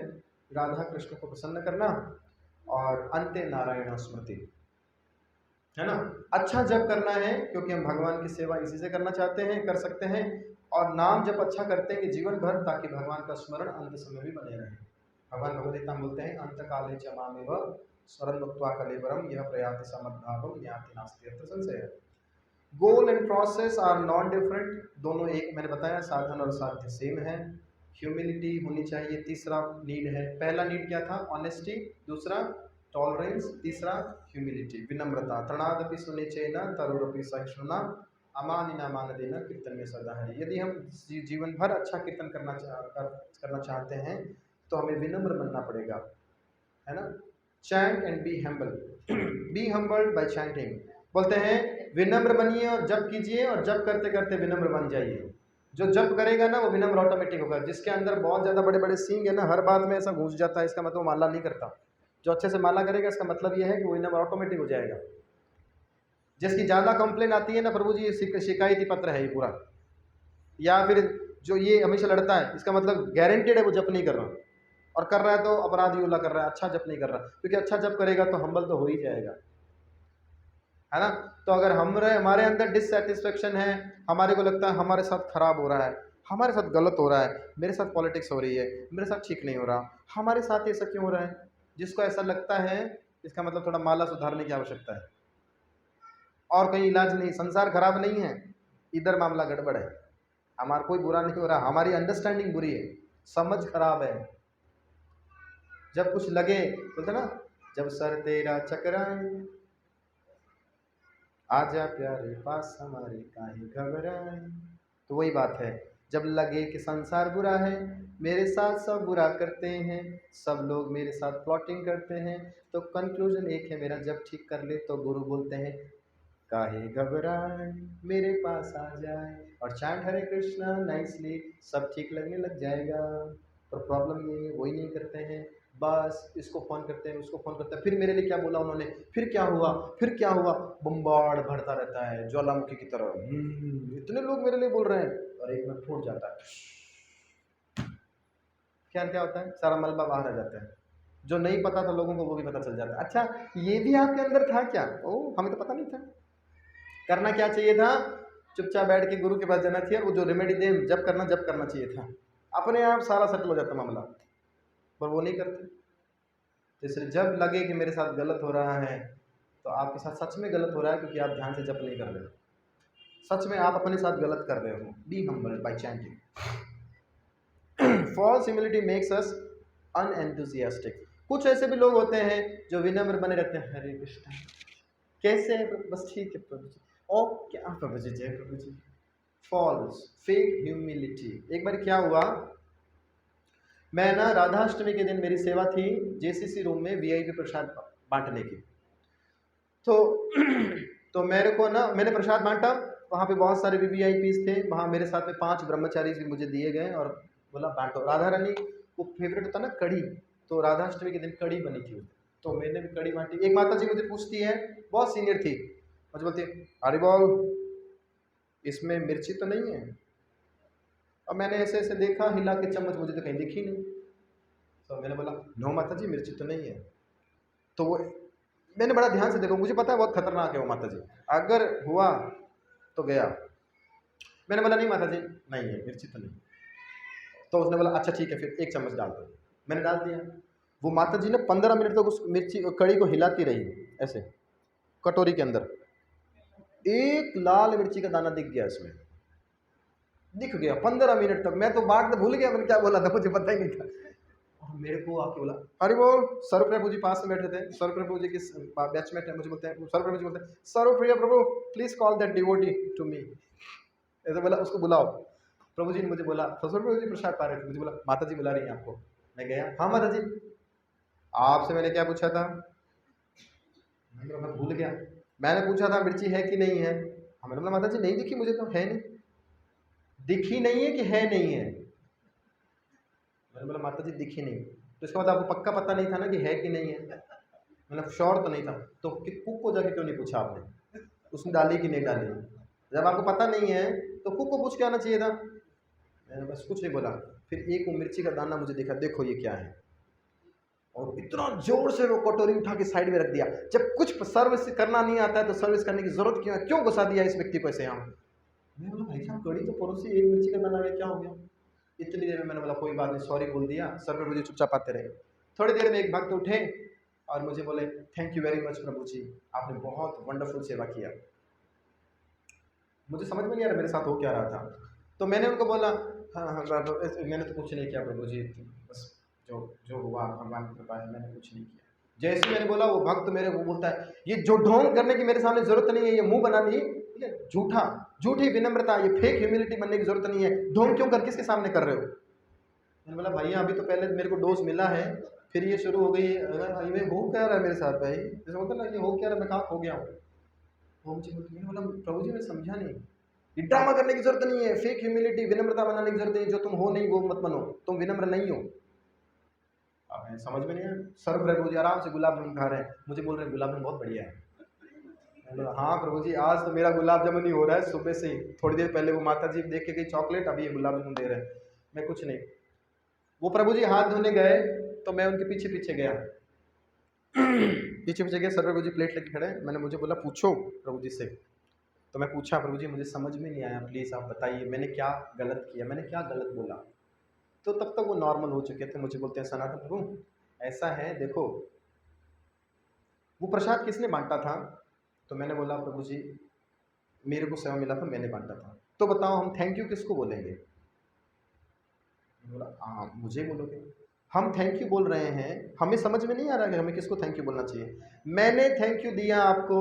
राधा कृष्ण को प्रसन्न करना और अंते नारायण स्मृति, है ना। अच्छा जप करना है क्योंकि हम भगवान की सेवा इसी से करना चाहते हैं, कर सकते हैं। और नाम जप अच्छा करते हैं कि जीवन भर, ताकि भगवान का स्मरण अंत समय भी बने रहे। भगवान भगवद्गीता में बोलते हैं, अंत काले च मामेव स्मरण मुक्त्वा कलेवरम यह प्रयाति समद्भावम याति नास्ति अत्र संशयः। Goal and process are not different, दोनों एक, मैंने बताया साधन और साध्य सेम है। ह्यूमिलिटी होनी चाहिए, तीसरा नीड है। पहला नीड क्या था? ऑनेस्टी, दूसरा टॉलरेंस, तीसरा ह्यूमिलिटी, विनम्रता। तृणादपि सुनिचेन तरुरपि सहिष्णुना अमानिना मानदेन कीर्तन में सदा है। यदि हम जीवन भर अच्छा कीर्तन करना चाहते हैं तो हमें विनम्र बनना पड़ेगा, है ना। Chant and be humble, be humbled by chanting. बोलते हैं विनम्र बनिए और जप कीजिए, और जप करते करते विनम्र बन जाइए। जो जप करेगा ना वो विनम्र ऑटोमेटिक होगा। जिसके अंदर बहुत ज़्यादा बड़े बड़े सींग है ना, हर बात में ऐसा घुस जाता है, इसका मतलब माला नहीं करता। जो अच्छे से माला करेगा, इसका मतलब ये है कि वो विनम्र ऑटोमेटिक हो जाएगा। जिसकी ज़्यादा कंप्लेन आती है ना, प्रभु जी ये शिकायती पत्र है ये पूरा, या फिर जो ये हमेशा लड़ता है, इसका मतलब गारंटेड है वो जप नहीं कर रहा, और कर रहा है तो अपराधी वाला कर रहा है, अच्छा जप नहीं कर रहा। क्योंकि अच्छा जप करेगा तो हम्बल तो हो ही जाएगा, है ना। तो अगर हमारे अंदर डिससेटिस्फेक्शन है, हमारे को लगता है हमारे साथ खराब हो रहा है, हमारे साथ गलत हो रहा है, मेरे साथ पॉलिटिक्स हो रही है, मेरे साथ ठीक नहीं हो रहा, हमारे साथ ऐसा क्यों हो रहा है, जिसको ऐसा लगता है इसका मतलब थोड़ा माला सुधारने की आवश्यकता है, और कहीं इलाज नहीं। संसार खराब नहीं है, इधर मामला गड़बड़ है। हमारा कोई बुरा नहीं हो रहा, हमारी अंडरस्टैंडिंग बुरी है, समझ खराब है। जब कुछ लगे, बोलते ना, जब सर तेरा चकराए आजा प्यारे पास हमारे काहे घबराए, तो वही बात है। जब लगे कि संसार बुरा है, मेरे साथ सब बुरा करते हैं, सब लोग मेरे साथ प्लॉटिंग करते हैं, तो कंक्लूजन एक है मेरा, जब ठीक कर ले तो गुरु बोलते हैं काहे घबराए मेरे पास आ जाए, और चैंट हरे कृष्णा नाइसली, सब ठीक लगने लग जाएगा। पर प्रॉब्लम ये है, वही नहीं करते हैं, बस इसको फ़ोन करते हैं, उसको फ़ोन करते हैं, फिर मेरे लिए क्या बोला उन्होंने, फिर क्या हुआ, फिर क्या हुआ, बम्बार्ड भरता रहता है ज्वालामुखी की तरह। इतने लोग मेरे लिए बोल रहे हैं, और एक में फूट जाता है। क्या होता है, सारा मलबा बाहर आ जाता है। जो नहीं पता था लोगों को वो भी पता चल जाता है, अच्छा ये भी आपके अंदर था क्या, ओ हमें तो पता नहीं था। करना क्या चाहिए था, चुपचाप बैठ के गुरु के पास जाना चाहिए, और वो जो रेमेडी दे जब करना चाहिए था, अपने आप सारा सेटल हो जाता मामला, पर वो नहीं करते। तो इसलिए जब लगे कि मेरे साथ गलत हो रहा है, तो आपके साथ सच में गलत हो रहा है, क्योंकि आप ध्यान से जप नहीं कर रहे हो, सच में आप अपने साथ गलत कर रहे हो। Be humble by chanting. False humility makes us unenthusiastic. कुछ ऐसे भी लोग होते हैं जो विनम्र बने रहते हैं, हरे कृष्ण कैसे है, बस ठीक है प्रभु जी, ओ क्या प्रभु जी, जय प्रभु जी। False, fake humility. एक बार क्या हुआ, मैं ना राधाष्टमी के दिन मेरी सेवा थी जेसीसी रूम में वीआईपी प्रसाद बांटने की। तो मेरे को ना, मैंने प्रसाद बांटा, वहाँ पे बहुत सारे वीवीआईपीस थे, वहाँ मेरे साथ में 5 ब्रह्मचारी भी मुझे दिए गए, और बोला बांटो। राधा रानी को फेवरेट होता ना कढ़ी, तो राधाष्टमी के दिन कढ़ी बनी थी, तो मैंने भी कढ़ी बांटी। एक माता जी मुझे पूछती है, बहुत सीनियर थी, मुझे बोलती है अरे बोल इसमें मिर्ची तो नहीं है। अब मैंने ऐसे ऐसे देखा हिला के चम्मच, मुझे तो कहीं दिखी नहीं। तो मैंने बोला नो माता जी मिर्ची तो नहीं है। तो वो मैंने बड़ा ध्यान से देखा, मुझे पता है बहुत खतरनाक है वो माता जी, अगर हुआ तो गया। मैंने बोला नहीं माता जी नहीं है मिर्ची तो नहीं। तो उसने बोला अच्छा ठीक है फिर एक चम्मच डाल दो। मैंने डाल दिया। वो माता जी ने 15 मिनट तक उस मिर्ची कड़ी को हिलाती रही ऐसे कटोरी के अंदर। एक लाल मिर्ची का दाना दिख गया इसमें, दिख गया 15 मिनट तक। मैं तो बात भूल गया मैंने क्या बोला था, मुझे पता ही नहीं था। और मेरे को आके बोला अरे वो सर्वप्रभु जी पास में बैठे थे, सर्वप्रभु जी के बैचमेट है, मुझे बोलते हैं सर्वप्रभु जी बोलते हैं सर्वप्रिय प्रभु please call that devotee to me. ऐसे बोला उसको बुलाओ। प्रभु जी ने मुझे बोला, सर्वप्रभु जी प्रसाद पा रहे थे, मुझे बोला माता जी बुला रही हैं आपको। मैं गया, हाँ माता जी आपसे मैंने क्या पूछा था? मैं भूल गया। मैंने पूछा था मिर्ची है कि नहीं है? मैंने बोला माता जी नहीं दिखी मुझे तो, है नहीं। दिखी नहीं है कि है नहीं है? मैंने बोला माता जी दिखी नहीं। तो इसका मतलब आपको पक्का पता नहीं था ना कि है कि नहीं है? मतलब श्योर तो नहीं था। तो कुक को जाके क्यों नहीं पूछा आपने उसने डाली कि नहीं डाली? जब आपको पता नहीं है तो कुक को पूछ के आना चाहिए था। मैंने बस कुछ नहीं बोला। फिर एक वो मिर्ची का दाना मुझे दिखा, देखो ये क्या है। और इतना जोर से वो कटोरी उठा के साइड में रख दिया। जब कुछ सर्विस करना नहीं आता है तो सर्विस करने की जरूरत क्यों है, क्यों घुसा दिया इस व्यक्ति को ऐसे यहाँ? मैं बोला भाई साहब कड़ी तो पड़ोसी एक मिर्ची का दाना गया, क्या हो गया? इतनी देर में मैंने बोला कोई बात नहीं, सॉरी बोल दिया। सर पे मुझे चुपचाप आते रहे। थोड़ी देर में एक भक्त उठे और मुझे बोले थैंक यू वेरी मच प्रभु जी, आपने बहुत वंडरफुल सेवा किया। मुझे समझ में नहीं आ रहा मेरे साथ हो क्या रहा था। तो मैंने उनको बोला हाँ हाँ मैंने तो कुछ नहीं किया प्रभु जी, बस जो जो हुआ भगवान की कृपा है, मैंने कुछ नहीं किया। जैसे मैंने बोला वो भक्त मेरे को बोलता है ये जो ढोंग करने की मेरे सामने जरूरत नहीं है, ये मुंह बनानी, ठीक है, झूठा झूठी विनम्रता, ये फेक ह्यूमिलिटी बनने की जरूरत नहीं है, ढोंग क्यों कर किसके सामने कर रहे हो? मैंने बोला भैया अभी तो पहले मेरे को डोज मिला है, फिर ये शुरू हो गई। अगर भाई मैं हो क्या रहा है मेरे साथ भाई, जैसे होता ना ये हो क्या रहा है, मैं कहाँ खो गया हूँ। वो मुझे बोलती, मैंने बोला प्रभु जी मैं समझा नहीं, ये ड्रामा करने की जरूरत नहीं है, फेक ह्यूमिलिटी विनम्रता बनाने की जरूरत नहीं, जो तुम हो नहीं वो मत बनो, तुम विनम्र नहीं हो। अब समझ में नहीं आया। सर्व प्रभु जी आराम से गुलाब जामुन खा रहे हैं, मुझे बोल रहे हैं गुलाब जामुन बहुत बढ़िया है। मैंने बोला हाँ प्रभु जी आज तो मेरा गुलाब जामुन ही हो रहा है सुबह से ही, थोड़ी देर पहले वो माता जी देख के गई चॉकलेट, अभी ये गुलाब जामुन दे रहे हैं, मैं कुछ नहीं। वो प्रभु जी हाथ धोने गए तो मैं उनके पीछे पीछे गया पीछे पीछे गया। सर प्रभु जी प्लेट लेके खड़े, मैंने मुझे बोला पूछो प्रभु जी से। तो मैं पूछा प्रभु जी मुझे समझ में नहीं आया, प्लीज़ आप बताइए मैंने क्या गलत किया, मैंने क्या गलत बोला। तो तब तक वो नॉर्मल हो चुके थे। मुझे बोलते हैं सनातन प्रभु ऐसा है देखो, वो प्रसाद किसने बांटा था? तो मैंने बोला प्रभु जी मेरे को सेवा मिला था, मैंने बांटा था। तो बताओ हम थैंक यू किसको बोलेंगे? बोला हाँ मुझे बोलोगे। हम थैंक यू बोल रहे हैं, हमें समझ में नहीं आ रहा कि हमें किसको थैंक यू बोलना चाहिए। मैंने थैंक यू दिया आपको,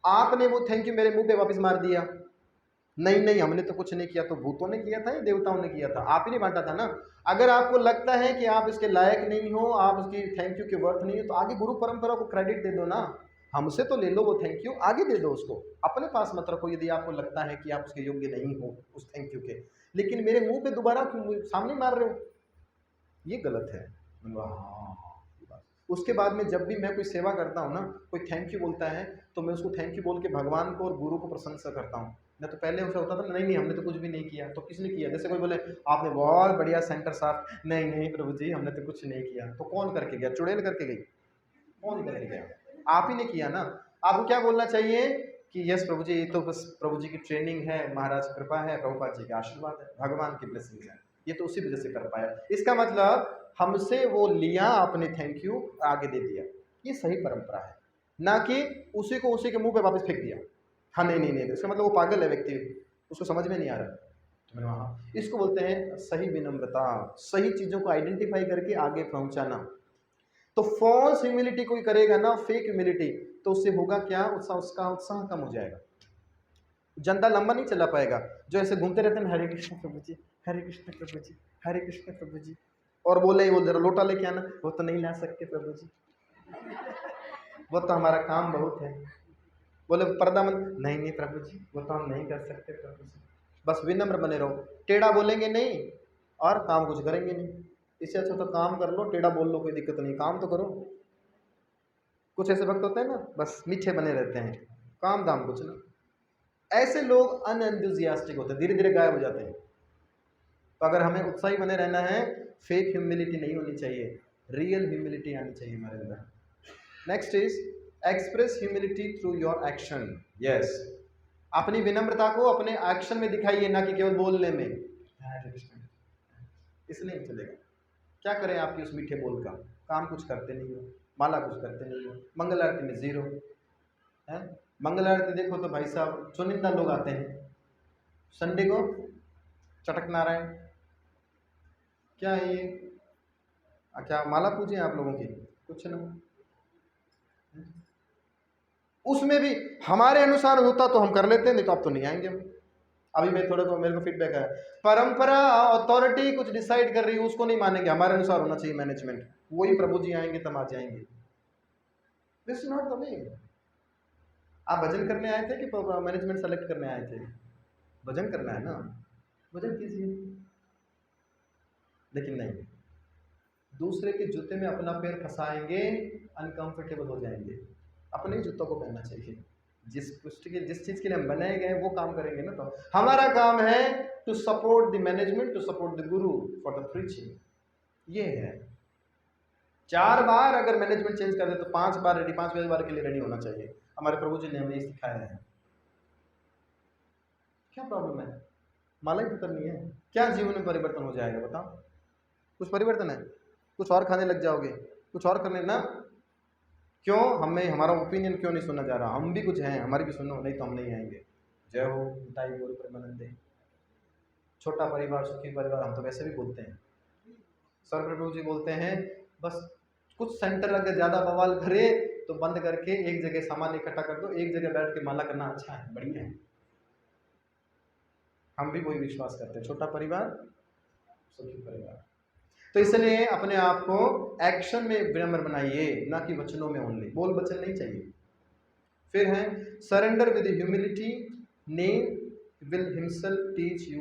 आपने वो थैंक यू मेरे मुंह पे वापस मार दिया। नहीं नहीं हमने तो कुछ नहीं किया, तो भूतों ने किया था या देवताओं ने किया था? आप ही ने बांटा था ना। अगर आपको लगता है कि आप इसके लायक नहीं हो, आप उसकी थैंक यू के वर्थ नहीं हो, तो आगे गुरु परंपरा को क्रेडिट दे दो ना, हमसे तो ले लो वो थैंक यू, आगे दे दो उसको, अपने पास मत रखो यदि आपको लगता है कि आप उसके योग्य नहीं हो उस थैंक यू के। लेकिन मेरे मुंह पे दोबारा क्यों सामने मार रहे हो, ये गलत है। मैंने कहा, हाँ ये बात। उसके बाद में जब भी मैं कोई सेवा करता हूँ ना, कोई थैंक यू बोलता है तो मैं उसको थैंक यू बोल के भगवान को और गुरु को प्रशंसा करता हूँ। नहीं तो पहले उसे होता था नहीं नहीं हमने तो कुछ भी नहीं किया, तो किसने किया? जैसे कोई बोले आपने बहुत बढ़िया सेंटर साफ, नहीं नहीं प्रभु जी हमने तो कुछ नहीं किया। तो कौन करके गया? चुड़ैल करके गई? कौन करके गया? आप ही ने किया ना। आपको क्या बोलना चाहिए कि यस प्रभु जी, ये तो बस प्रभु जी की ट्रेनिंग है, महाराज की कृपा है, प्रभुपाद जी का आशीर्वाद है, भगवान की ब्लेसिंग है, ये तो उसी वजह से कर पाया। इसका मतलब हमसे वो लिया आपने थैंक यू, आगे दे दिया। ये सही परंपरा है, ना कि उसी को उसी के मुंह पे वापस फेंक दिया। हाँ नहीं नहीं नहीं, इसका मतलब वो पागल है व्यक्ति, उसको समझ में नहीं आ रहा। तो मैंने वहाँ इसको बोलते हैं सही विनम्रता, सही चीज़ों को आइडेंटिफाई करके आगे पहुँचाना। तो फॉल्स ह्यूमिलिटी कोई करेगा ना, फेक ह्यूमिलिटी, तो उससे होगा क्या? उसका उत्साह कम हो जाएगा, जनता लंबा नहीं चला पाएगा। जो ऐसे घूमते रहते हैं हरे कृष्ण प्रभु जी, हरे कृष्ण प्रभु जी, हरे कृष्ण प्रभु जी, और बोले वो जरा लोटा लेके आना, वो तो नहीं ला सकते प्रभु जी, वो तो हमारा काम बहुत है। बोले पर्दा मन, नहीं नहीं प्रभु जी वो तो हम नहीं कर सकते प्रभु जी। बस विनम्र बने रहो, टेढ़ा बोलेंगे नहीं और काम कुछ करेंगे नहीं। इससे अच्छा तो काम कर लो, टेढ़ा बोल लो कोई दिक्कत नहीं, काम तो करो। कुछ ऐसे वक्त होते हैं ना बस मीठे बने रहते हैं, काम दाम कुछ ना। ऐसे लोग अनएंथुजियास्टिक होते हैं, धीरे धीरे गायब हो जाते हैं। तो अगर हमें उत्साही बने रहना है, फेक ह्यूमिलिटी नहीं होनी चाहिए, रियल ह्यूमिलिटी आनी चाहिए हमारे अंदर। Next is express humility through your action. Yes, अपनी विनम्रता को अपने एक्शन में दिखाइए, ना कि केवल बोलने में। इसलिए नहीं चलेगा। क्या करें आपकी उस मीठे बोल का, काम कुछ करते नहीं हो, माला कुछ करते नहीं हो, मंगल आरती में जीरो है। मंगल आरती देखो तो भाई साहब चुनिंदा लोग आते हैं, संडे को चटक नारायण, क्या है ये? क्या माला पूजे आप लोगों की? कुछ ना। उसमें भी हमारे अनुसार होता तो हम कर लेते, नहीं तो आप तो नहीं आएंगे हम। अभी मैं थोड़ा को मेरे को फीडबैक है, परंपरा अथॉरिटी कुछ डिसाइड कर रही है, उसको नहीं मानेंगे, हमारे अनुसार होना चाहिए मैनेजमेंट, वही प्रभु जी आएंगे तब आ जाएंगे। This is not the way. आप भजन करने आए थे कि मैनेजमेंट सेलेक्ट करने आए थे? भजन करना है ना, भजन कीजिए। लेकिन नहीं, दूसरे के जूते में अपना पैर फंसाएंगे, अनकंफर्टेबल हो जाएंगे। अपने ही जूतों को पहनना चाहिए। जिस चीज के लिए हम बनाए गए वो काम करेंगे ना। तो हमारा काम है to support the management, to support the guru for the preaching. ये है। 4 बार अगर मैनेजमेंट चेंज कर दे तो 5 बार रेडी, 5 बार के लिए रेडी होना चाहिए। हमारे प्रभु जी ने हमें ये सिखाया है। क्या प्रॉब्लम है? माला ही तो करनी है। क्या जीवन में परिवर्तन हो जाएगा बताओ? कुछ परिवर्तन है? कुछ और खाने लग जाओगे, कुछ और करने ना। क्यों? हमें हमारा ओपिनियन क्यों नहीं सुना जा रहा? हम भी कुछ हैं, हमारी भी सुनो, नहीं तो हम नहीं आएंगे। जय हो निताई गौर प्रेमानंदे। छोटा परिवार सुखी परिवार, हम तो वैसे भी बोलते हैं। सर प्रभु जी बोलते हैं बस कुछ सेंटर अगर ज़्यादा बवाल करे तो बंद करके एक जगह सामान इकट्ठा कर दो, एक जगह बैठ के माला करना अच्छा है, बढ़िया है। हम भी वही विश्वास करते हैं, छोटा परिवार सुखी परिवार। तो इसलिए अपने आप को एक्शन में विनम्र बनाइए, ना कि वचनों में ओनली। बोल वचन नहीं चाहिए। फिर है surrender with humility, name will himself teach you